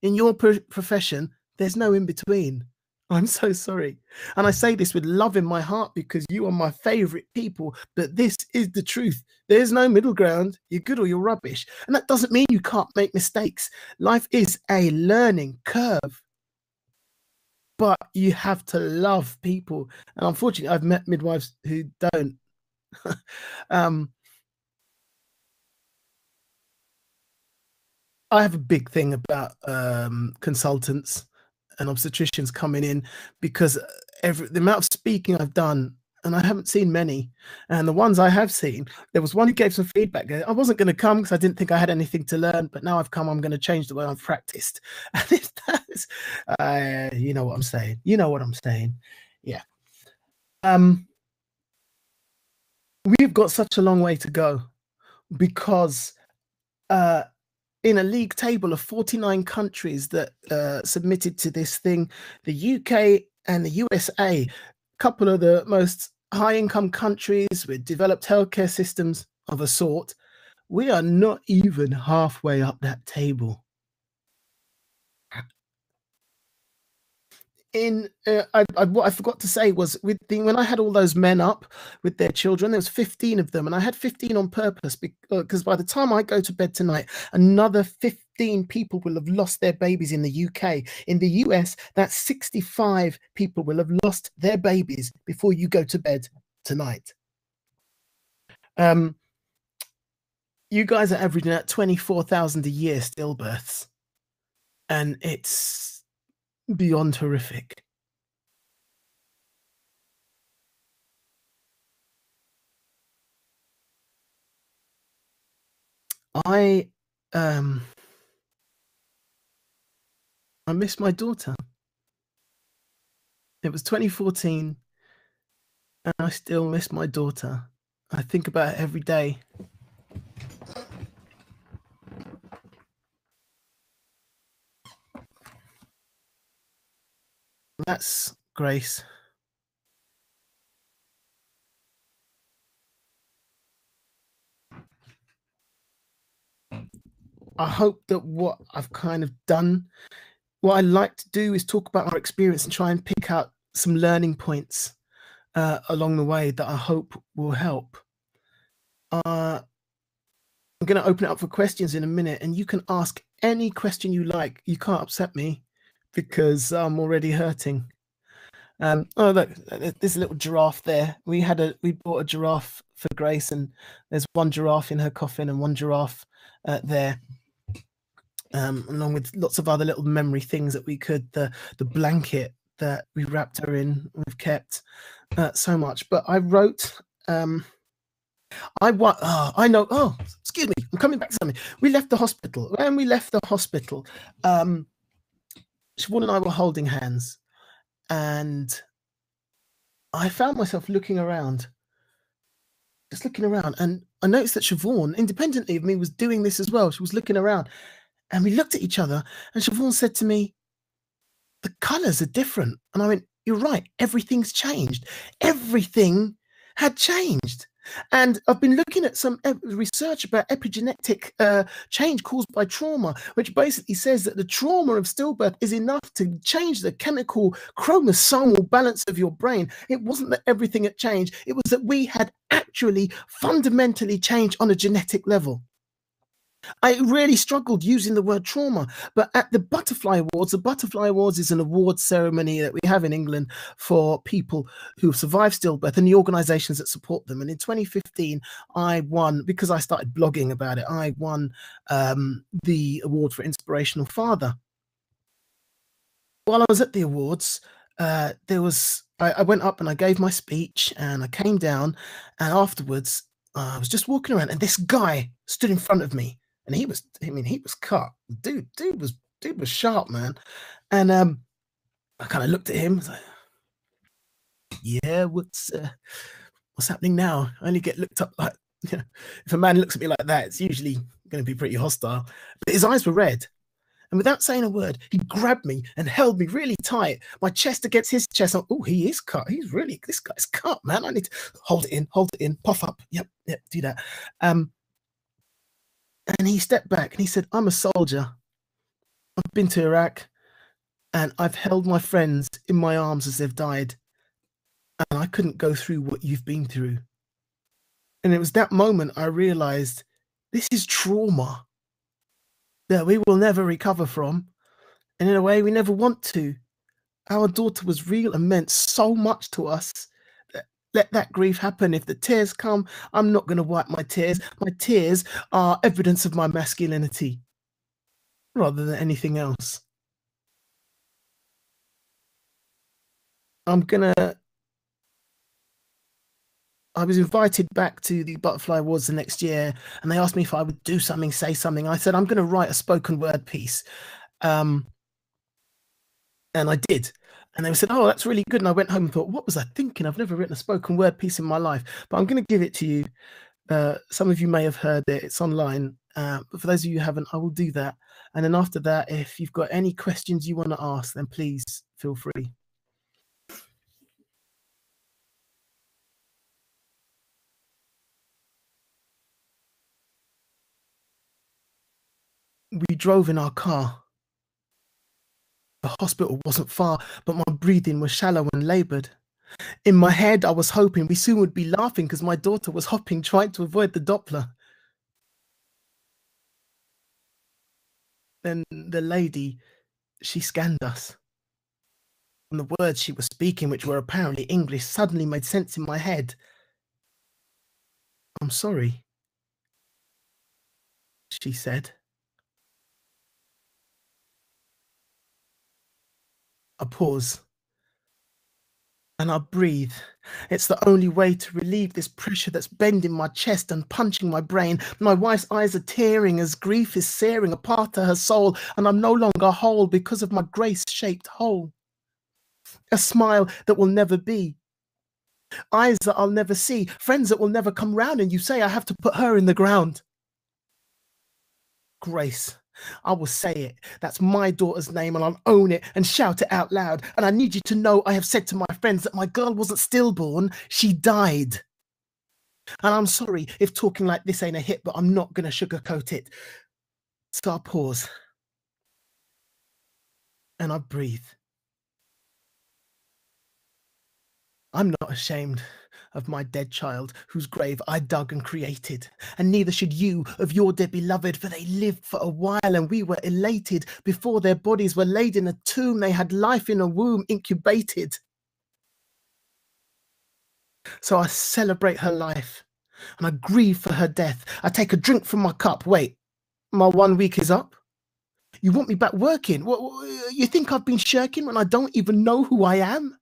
In your profession, there's no in between. I'm so sorry. And I say this with love in my heart because you are my favorite people, but this is the truth. There's no middle ground. You're good or you're rubbish. And that doesn't mean you can't make mistakes. Life is a learning curve, but you have to love people. And unfortunately, I've met midwives who don't. I have a big thing about consultants and obstetricians coming in, because the amount of speaking I've done, and I haven't seen many, and the ones I have seen, there was one who gave some feedback. I wasn't going to come because I didn't think I had anything to learn, but now I've come, I'm going to change the way I've practiced. And if that is, you know what I'm saying. You know what I'm saying. Yeah. We've got such a long way to go, because in a league table of 49 countries that submitted to this thing, the UK and the USA, a couple of the most high-income countries with developed healthcare systems of a sort, we are not even halfway up that table. What I forgot to say was, when I had all those men up with their children, there was 15 of them, and I had 15 on purpose because by the time I go to bed tonight, another 15 people will have lost their babies in the UK. In the US, that's 65 people will have lost their babies before you go to bed tonight. You guys are averaging at 24,000 a year stillbirths, and it's beyond horrific. I miss my daughter. It was 2014, and I still miss my daughter. I think about it every day. That's Grace. I hope that what I've kind of done, what I like to do is talk about our experience and try and pick out some learning points along the way that I hope will help. I'm going to open it up for questions in a minute, and you can ask any question you like. You can't upset me because I'm already hurting. Oh, look, there's a little giraffe there. We bought a giraffe for Grace, and there's one giraffe in her coffin and one giraffe there, along with lots of other little memory things that we could. The blanket that we wrapped her in, we've kept so much. But I wrote. I know. Oh, excuse me. I'm coming back to something. We left the hospital. When we left the hospital, Siobhan and I were holding hands. And I found myself looking around, just looking around. And I noticed that Siobhan, independently of me, was doing this as well. She was looking around, and we looked at each other, and Siobhan said to me, "The colours are different." And I went, "You're right. Everything's changed." Everything had changed. And I've been looking at some research about epigenetic change caused by trauma, which basically says that the trauma of stillbirth is enough to change the chemical chromosomal balance of your brain. It wasn't that everything had changed. It was that we had actually fundamentally changed on a genetic level. I really struggled using the word trauma, but at the Butterfly Awards is an award ceremony that we have in England for people who survive stillbirth and the organizations that support them. And in 2015, I won, because I started blogging about it, I won the award for Inspirational Father. While I was at the awards, I went up and I gave my speech and I came down, and afterwards I was just walking around and this guy stood in front of me. And he was cut. Dude was sharp, man. And I kind of looked at him, I was like, yeah, what's happening now? I only get looked up like, you know, if a man looks at me like that, it's usually going to be pretty hostile. But his eyes were red. And without saying a word, he grabbed me and held me really tight, my chest against his chest. Oh, he is cut. This guy's cut, man. I need to hold it in, puff up. Yep, do that. And he stepped back and he said, I'm a soldier. I've been to Iraq and I've held my friends in my arms as they've died. And I couldn't go through what you've been through. And it was that moment I realized this is trauma that we will never recover from. And in a way, we never want to. Our daughter was real and meant so much to us. Let that grief happen. If the tears come, I'm not going to wipe my tears. My tears are evidence of my masculinity rather than anything else. I was invited back to the Butterfly Awards the next year, and they asked me if I would do something, say something. I said, I'm going to write a spoken word piece. And I did. And they said, oh, that's really good. And I went home and thought, what was I thinking? I've never written a spoken word piece in my life, but I'm going to give it to you. Some of you may have heard it. It's online. But for those of you who haven't, I will do that. And then after that, if you've got any questions you want to ask, then please feel free. We drove in our car. The hospital wasn't far, but my breathing was shallow and labored. In my head, I was hoping we soon would be laughing because my daughter was hopping, trying to avoid the Doppler. Then the lady, she scanned us. And the words she was speaking, which were apparently English, suddenly made sense in my head. I'm sorry, she said. I pause. And I breathe. It's the only way to relieve this pressure that's bending my chest and punching my brain. My wife's eyes are tearing as grief is searing a path to her soul, and I'm no longer whole because of my grace-shaped hole. A smile that will never be. Eyes that I'll never see. Friends that will never come round, and you say I have to put her in the ground. Grace. I will say it. That's my daughter's name, and I'll own it and shout it out loud. And I need you to know I have said to my friends that my girl wasn't stillborn, she died. And I'm sorry if talking like this ain't a hit, but I'm not going to sugarcoat it. So I pause. And I breathe. I'm not ashamed of my dead child, whose grave I dug and created. And neither should you of your dead beloved, for they lived for a while and we were elated. Before their bodies were laid in a tomb, they had life in a womb incubated. So I celebrate her life and I grieve for her death. I take a drink from my cup. Wait, my 1 week is up? You want me back working? What, you think I've been shirking when I don't even know who I am?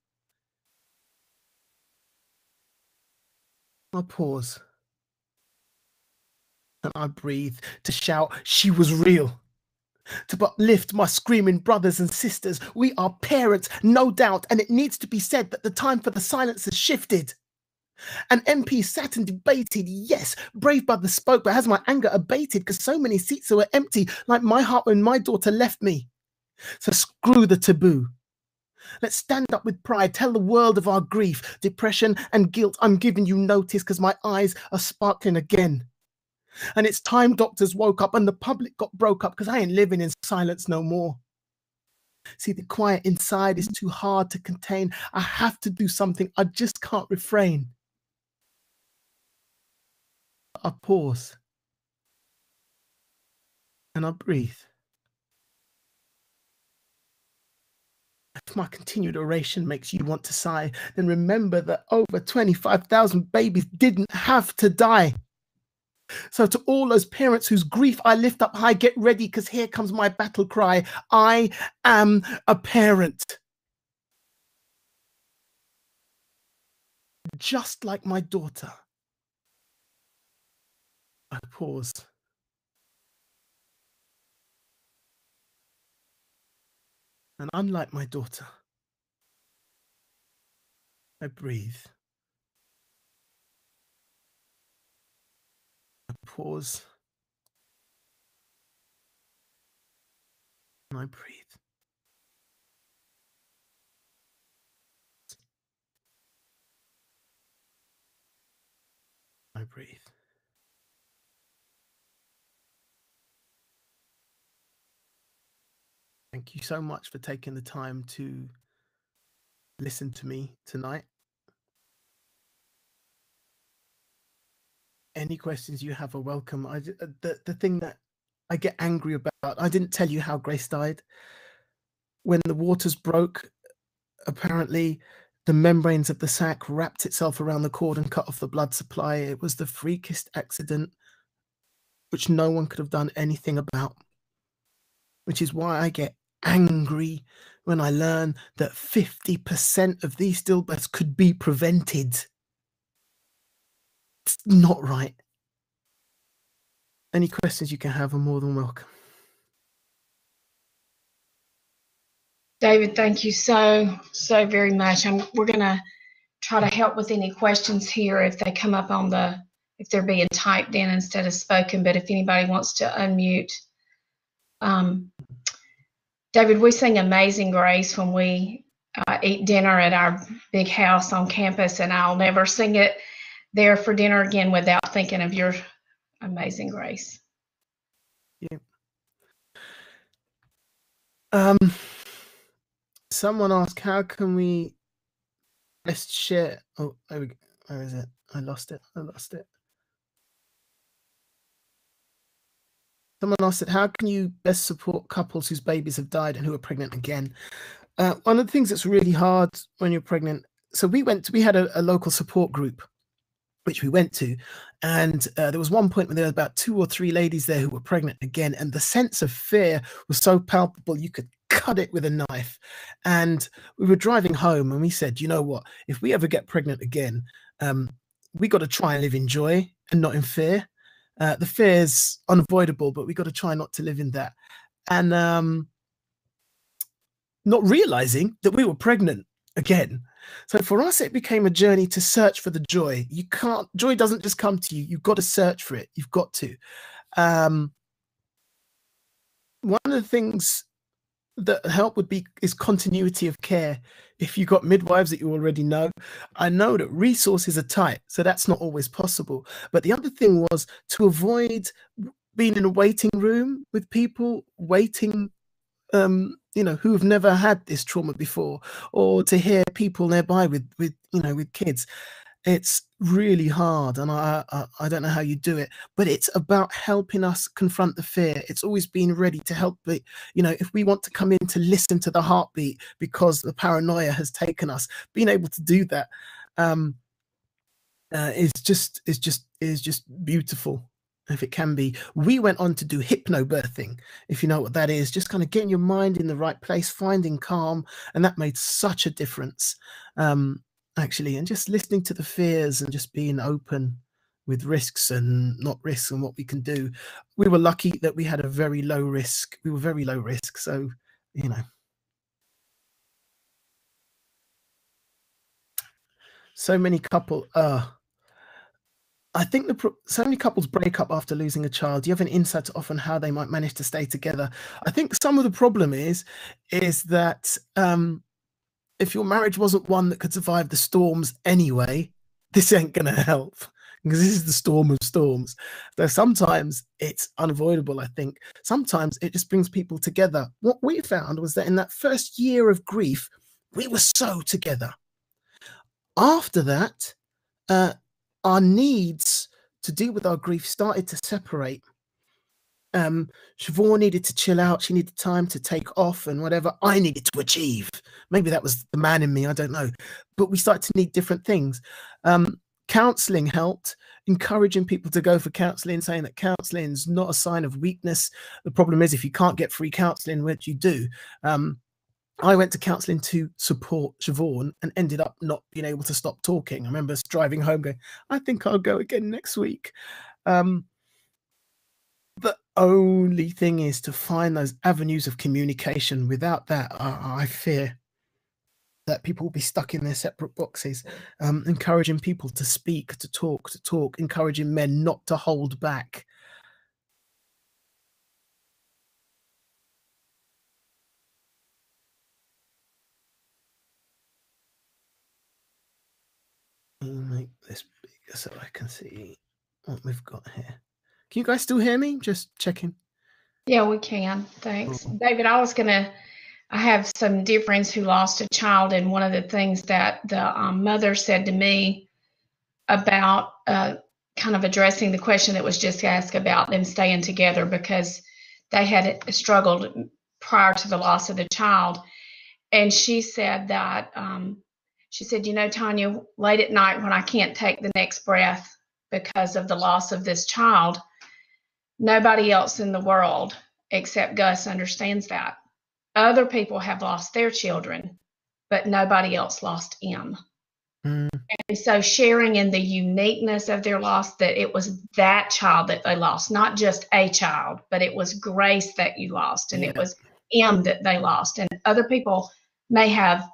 I pause and I breathe to shout, she was real. To uplift my screaming brothers and sisters. We are parents, no doubt, and it needs to be said that the time for the silence has shifted. An MP sat and debated, yes, brave brother spoke, but has my anger abated because so many seats were empty, like my heart when my daughter left me. So screw the taboo. Let's stand up with pride, tell the world of our grief, depression and guilt. I'm giving you notice because my eyes are sparkling again. And it's time doctors woke up and the public got broke up because I ain't living in silence no more. See, the quiet inside is too hard to contain. I have to do something. I just can't refrain. I pause and I breathe. If my continued oration makes you want to sigh, then remember that over 25,000 babies didn't have to die. So to all those parents whose grief I lift up high, get ready, because here comes my battle cry. I am a parent. Just like my daughter. I pause. And unlike my daughter, I breathe. I pause. And I breathe. I breathe. Thank you so much for taking the time to listen to me tonight. Any questions you have are welcome. The thing that I get angry about, I didn't tell you how Grace died. When the waters broke, apparently the membranes of the sac wrapped itself around the cord and cut off the blood supply. It was the freakest accident which no one could have done anything about, which is why I get angry when I learn that 50% of these stillbirths could be prevented. It's not right. Any questions you can have are more than welcome. David, thank you so very much. We're going to try to help with any questions here if they come up on if they're being typed in instead of spoken, but if anybody wants to unmute. David, we sing Amazing Grace when we eat dinner at our big house on campus, and I'll never sing it there for dinner again without thinking of your Amazing Grace. Yeah. Someone asked, how can we best share? Oh, there we go. Where is it? I lost it. Someone asked it, how can you best support couples whose babies have died and who are pregnant again? One of the things that's really hard when you're pregnant, so we had a local support group, which we went to, and there was one point when there were about 2 or 3 ladies there who were pregnant again, and the sense of fear was so palpable you could cut it with a knife. And we were driving home and we said, you know what, if we ever get pregnant again, we got to try and live in joy and not in fear. The fear is unavoidable, but we got to try not to live in that. And not realizing that we were pregnant again. So for us, it became a journey to search for the joy. Joy doesn't just come to you. You've got to search for it. You've got to. One of the things that help is continuity of care. If you've got midwives that you already know, I know that resources are tight, so that's not always possible. But the other thing was to avoid being in a waiting room with people waiting, who have never had this trauma before, or to hear people nearby with kids. It's really hard, and I don't know how you do it, but it's about helping us confront the fear. It's always being ready to help. If we want to come in to listen to the heartbeat because the paranoia has taken us, being able to do that is just beautiful. If it can be. We went on to do hypno birthing, if you know what that is, just kind of getting your mind in the right place, finding calm, and that made such a difference. Actually, and just listening to the fears and just being open with risks and not risks and what we can do. We were lucky that we had a very low risk. We were very low risk. So, so many couples, I think so many couples break up after losing a child. Do you have an insight to offer on how they might manage to stay together? I think some of the problem is that, if your marriage wasn't one that could survive the storms anyway, this ain't going to help, because this is the storm of storms. So sometimes it's unavoidable, I think. Sometimes it just brings people together. What we found was that in that first year of grief, we were so together. After that, our needs to deal with our grief started to separate. Siobhan needed to chill out. She needed time to take off and whatever. I needed to achieve. Maybe that was the man in me. I don't know. But we started to need different things. Counseling helped, encouraging people to go for counseling, saying that counseling is not a sign of weakness. The problem is, if you can't get free counseling, what do you do? I went to counseling to support Siobhan and ended up not being able to stop talking. I remember us driving home going, I think I'll go again next week. The only thing is to find those avenues of communication. Without that, I fear that people will be stuck in their separate boxes. Encouraging people to speak, to talk, encouraging men not to hold back. Make this bigger so I can see what we've got here. Can you guys still hear me? Just checking. Yeah, we can. Thanks. Cool. David, I have some dear friends who lost a child, and one of the things that the mother said to me about kind of addressing the question that was just asked about them staying together, because they had struggled prior to the loss of the child. And she said that, you know, Tanya, late at night when I can't take the next breath because of the loss of this child, nobody else in the world except Gus understands that. Other people have lost their children, but nobody else lost him. And so sharing in the uniqueness of their loss, that it was that child that they lost, not just a child, but it was Grace that you lost, and it was him that they lost. And other people may have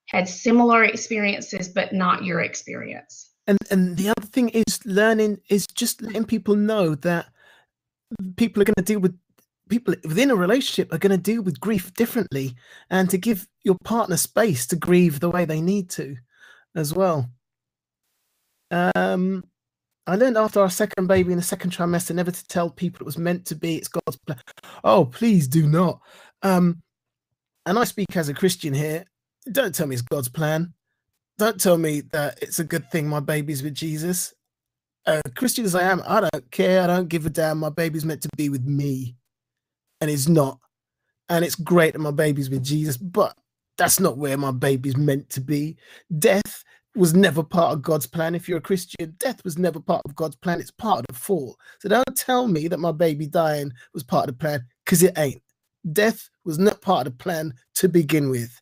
had similar experiences, but not your experience. And the other thing is just letting people know that people are going to deal with, people within a relationship are going to deal with grief differently, and to give your partner space to grieve the way they need to as well. I learned after our second baby in the second trimester never to tell people it was meant to be, it's God's plan. Oh, please do not. And I speak as a Christian here. Don't tell me it's God's plan. Don't tell me that it's a good thing my baby's with Jesus. Christian as I am, I don't care. I don't give a damn. My baby's meant to be with me, and it's not. And it's great that my baby's with Jesus, but that's not where my baby's meant to be. Death was never part of God's plan. If you're a Christian, death was never part of God's plan. It's part of the fall. So don't tell me that my baby dying was part of the plan, because it ain't. Death was not part of the plan to begin with.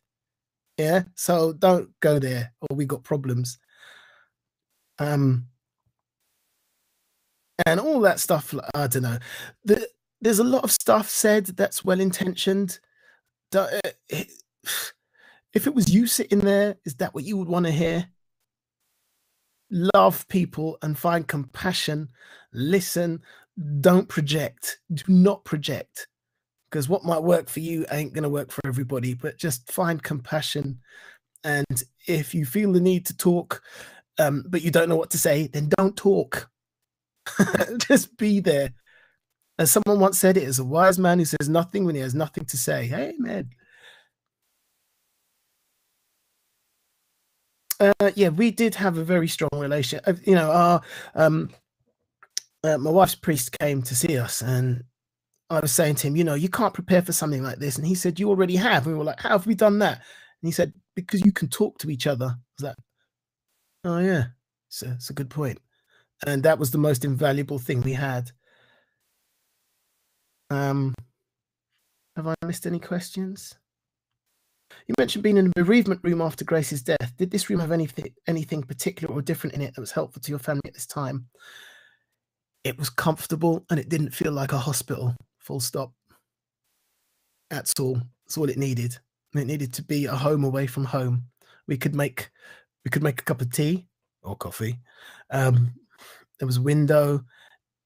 Yeah, so don't go there, or we got problems. And all that stuff, I don't know. There's a lot of stuff said that's well-intentioned. If it was you sitting there, is that what you would want to hear? Love people and find compassion. Listen, don't project. Do not project, because what might work for you ain't going to work for everybody. But just find compassion. And if you feel the need to talk, but you don't know what to say, then don't talk. Just be there. As someone once said, it is a wise man who says nothing when he has nothing to say. Amen. Yeah, we did have a very strong relationship. You know, my wife's priest came to see us, and I was saying to him, you know, you can't prepare for something like this. And he said, you already have. And we were like, how have we done that? And he said, because you can talk to each other. I was like, oh yeah, it's a good point. And that was the most invaluable thing we had. Have I missed any questions? You mentioned being in a bereavement room after Grace's death. Did this room have anything particular or different in it that was helpful to your family at this time? It was comfortable, and it didn't feel like a hospital, full stop. That's all. That's all it needed. It needed to be a home away from home. We could make a cup of tea or coffee. There was a window.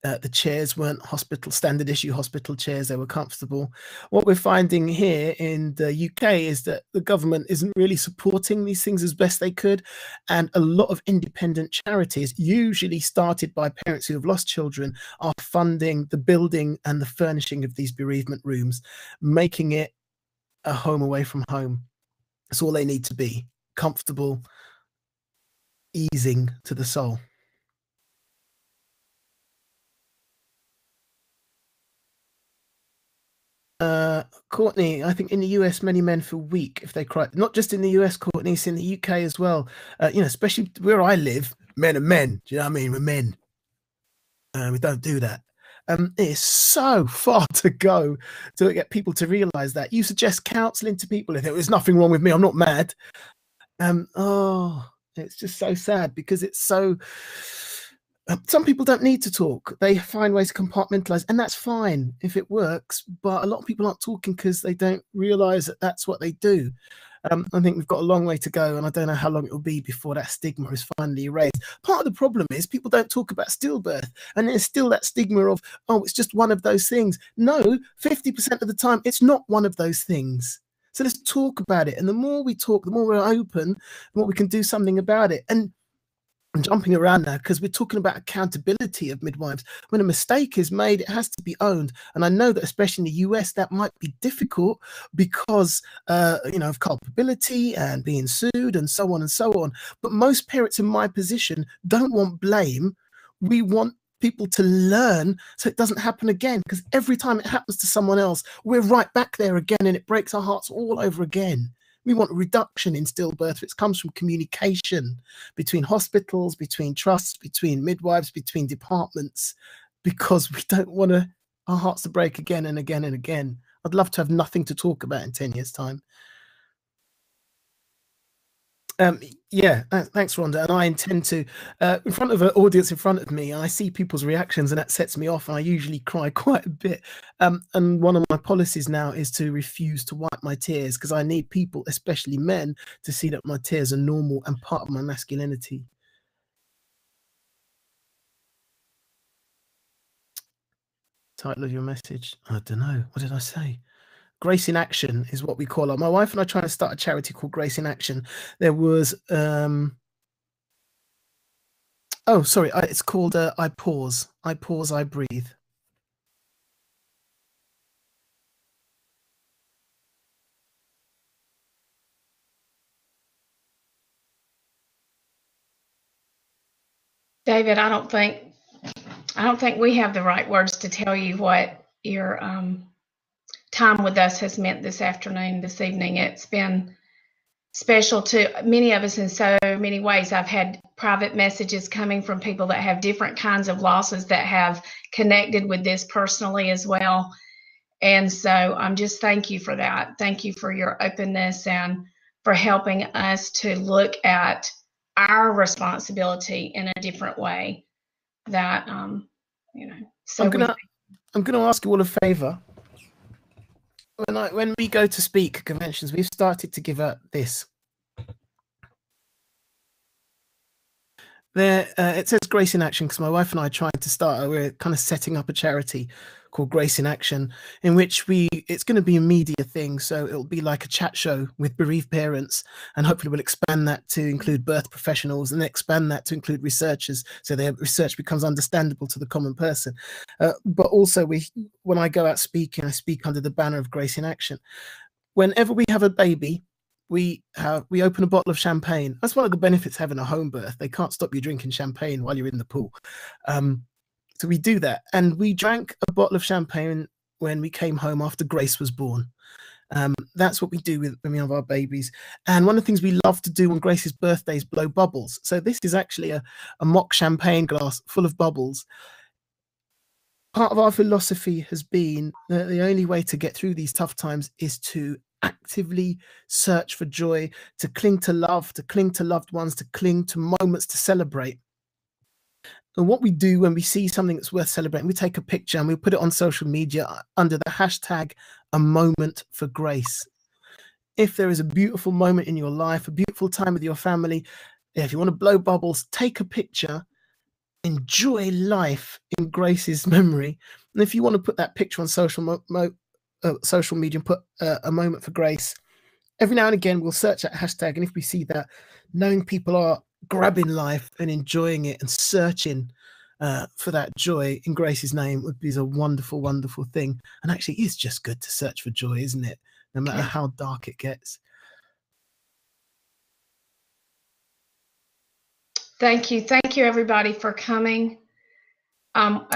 The chairs weren't hospital standard issue hospital chairs. They were comfortable. What we're finding here in the UK is that the government isn't really supporting these things as best they could. And a lot of independent charities, usually started by parents who have lost children, are funding the building and the furnishing of these bereavement rooms, making it a home away from home. That's all they need to be: comfortable, easing to the soul. Courtney, I think in the US, many men feel weak if they cry. Not just in the US, Courtney, it's in the UK as well. Especially where I live, men are men. Do you know what I mean? We're men. We don't do that. It's so far to go to get people to realize that. You suggest counseling to people and there's nothing wrong with me, I'm not mad. It's just so sad because it's so. Some people don't need to talk. They find ways to compartmentalize, and that's fine if it works. But a lot of people aren't talking because they don't realize that that's what they do. I think we've got a long way to go, and I don't know how long it will be before that stigma is finally erased. Part of the problem is people don't talk about stillbirth, and there's still that stigma of, oh, it's just one of those things. No, 50% of the time, it's not one of those things. So let's talk about it. And the more we talk, the more we're open, the more we can do something about it. And I'm jumping around now because we're talking about accountability of midwives. When a mistake is made, it has to be owned. And I know that especially in the US, that might be difficult because, of culpability and being sued and so on and so on. But most parents in my position don't want blame. We want people to learn so it doesn't happen again, because every time it happens to someone else, we're right back there again and it breaks our hearts all over again. We want reduction in stillbirth. It comes from communication between hospitals, between trusts, between midwives, between departments, because we don't want our hearts to break again and again and again. I'd love to have nothing to talk about in 10 years' time. Thanks, Rhonda. And I intend to, in front of an audience in front of me, I see people's reactions and that sets me off. And I usually cry quite a bit. And one of my policies now is to refuse to wipe my tears, because I need people, especially men, to see that my tears are normal and part of my masculinity. Title of your message? I don't know. What did I say? Grace in Action is what we call it. My wife and I trying to start a charity called Grace in Action. There was, it's called I Pause. I Pause, I Breathe. David, I don't think we have the right words to tell you what your time with us has meant this evening. It's been special to many of us in so many ways. I've had private messages coming from people that have different kinds of losses that have connected with this personally as well. And so I'm just thank you for that. Thank you for your openness and for helping us to look at our responsibility in a different way. That So I'm gonna ask you all a favor. When we go to speak at conventions, we've started to give out this. There, it says Grace in Action because my wife and I tried to start. We're kind of setting up a charity called Grace in Action, in which it's going to be a media thing. So it'll be like a chat show with bereaved parents, and hopefully we'll expand that to include birth professionals and expand that to include researchers, so their research becomes understandable to the common person. But also, when I go out speaking, I speak under the banner of Grace in Action. Whenever we have a baby, we open a bottle of champagne. That's one of the benefits of having a home birth. They can't stop you drinking champagne while you're in the pool. So we do that. And we drank a bottle of champagne when we came home after Grace was born. That's what we do when we have our babies. And one of the things we love to do on Grace's birthday is blow bubbles. So this is actually a mock champagne glass full of bubbles. Part of our philosophy has been that the only way to get through these tough times is to actively search for joy, to cling to love, to cling to loved ones, to cling to moments to celebrate. And what we do when we see something that's worth celebrating, we take a picture and we put it on social media under the hashtag A Moment for Grace. If there is a beautiful moment in your life, a beautiful time with your family, if you want to blow bubbles, take a picture enjoy life in Grace's memory. And if you want to put that picture on social media and put a moment for Grace, every now and again we'll search that hashtag, and if we see that, knowing people are grabbing life and enjoying it and searching for that joy in Grace's name would be a wonderful, wonderful thing. And actually, it's just good to search for joy, isn't it? No matter how dark it gets. Thank you everybody for coming. And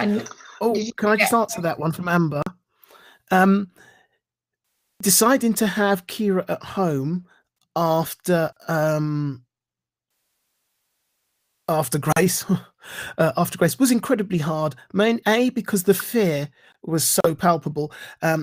can I just answer that one from Amber? Deciding to have Kira at home after Grace was incredibly hard. Because the fear was so palpable, but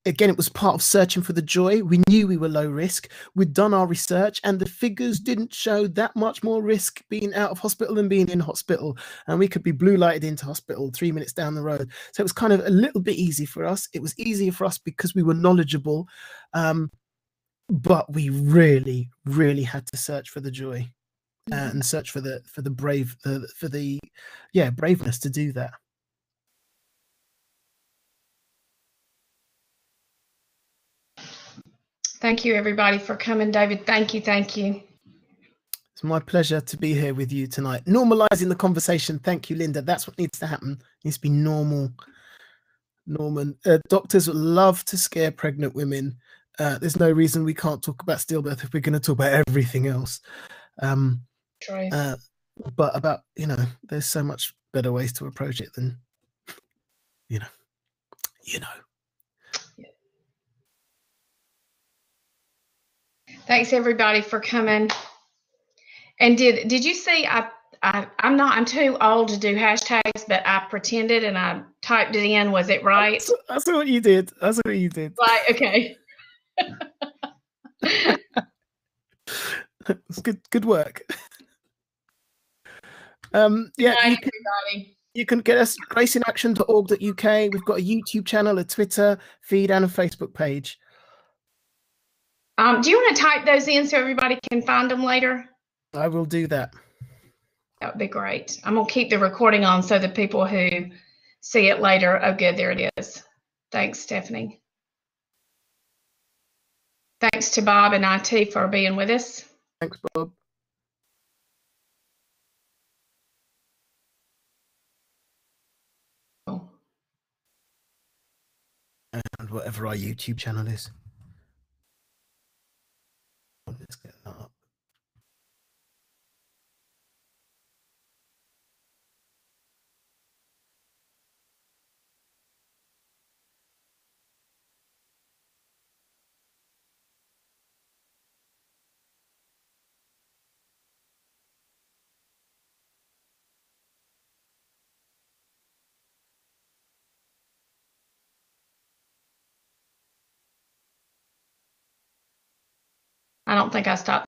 it was part of searching for the joy. We knew we were low risk. We'd done our research, and the figures didn't show that much more risk being out of hospital than being in hospital, and we could be blue lighted into hospital 3 minutes down the road. So it was kind of a little bit easy for us. It was easier for us because we were knowledgeable, but we really, really had to search for the joy. And search for the braveness to do that. Thank you everybody for coming. David, thank you. It's my pleasure to be here with you tonight, normalizing the conversation. Thank you, Linda. That's what needs to happen. It needs to be normal. Norman, doctors love to scare pregnant women. There's no reason we can't talk about stillbirth if we're going to talk about everything else. But about, there's so much better ways to approach it than, Thanks everybody for coming. And did you see I'm too old to do hashtags, but I pretended and I typed it in. Was it right? That's what you did. Right, okay. It's good work. You can get us graceinaction.org.uk. We've got a YouTube channel, a Twitter feed, and a Facebook page. Do you want to type those in so everybody can find them later? I will do that. That would be great. I'm going to keep the recording on so the people who see it later, oh good, there it is. Thanks, Stephanie. Thanks to Bob and IT for being with us. Thanks, Bob. And whatever our YouTube channel is. Let's get that up. I don't think I stopped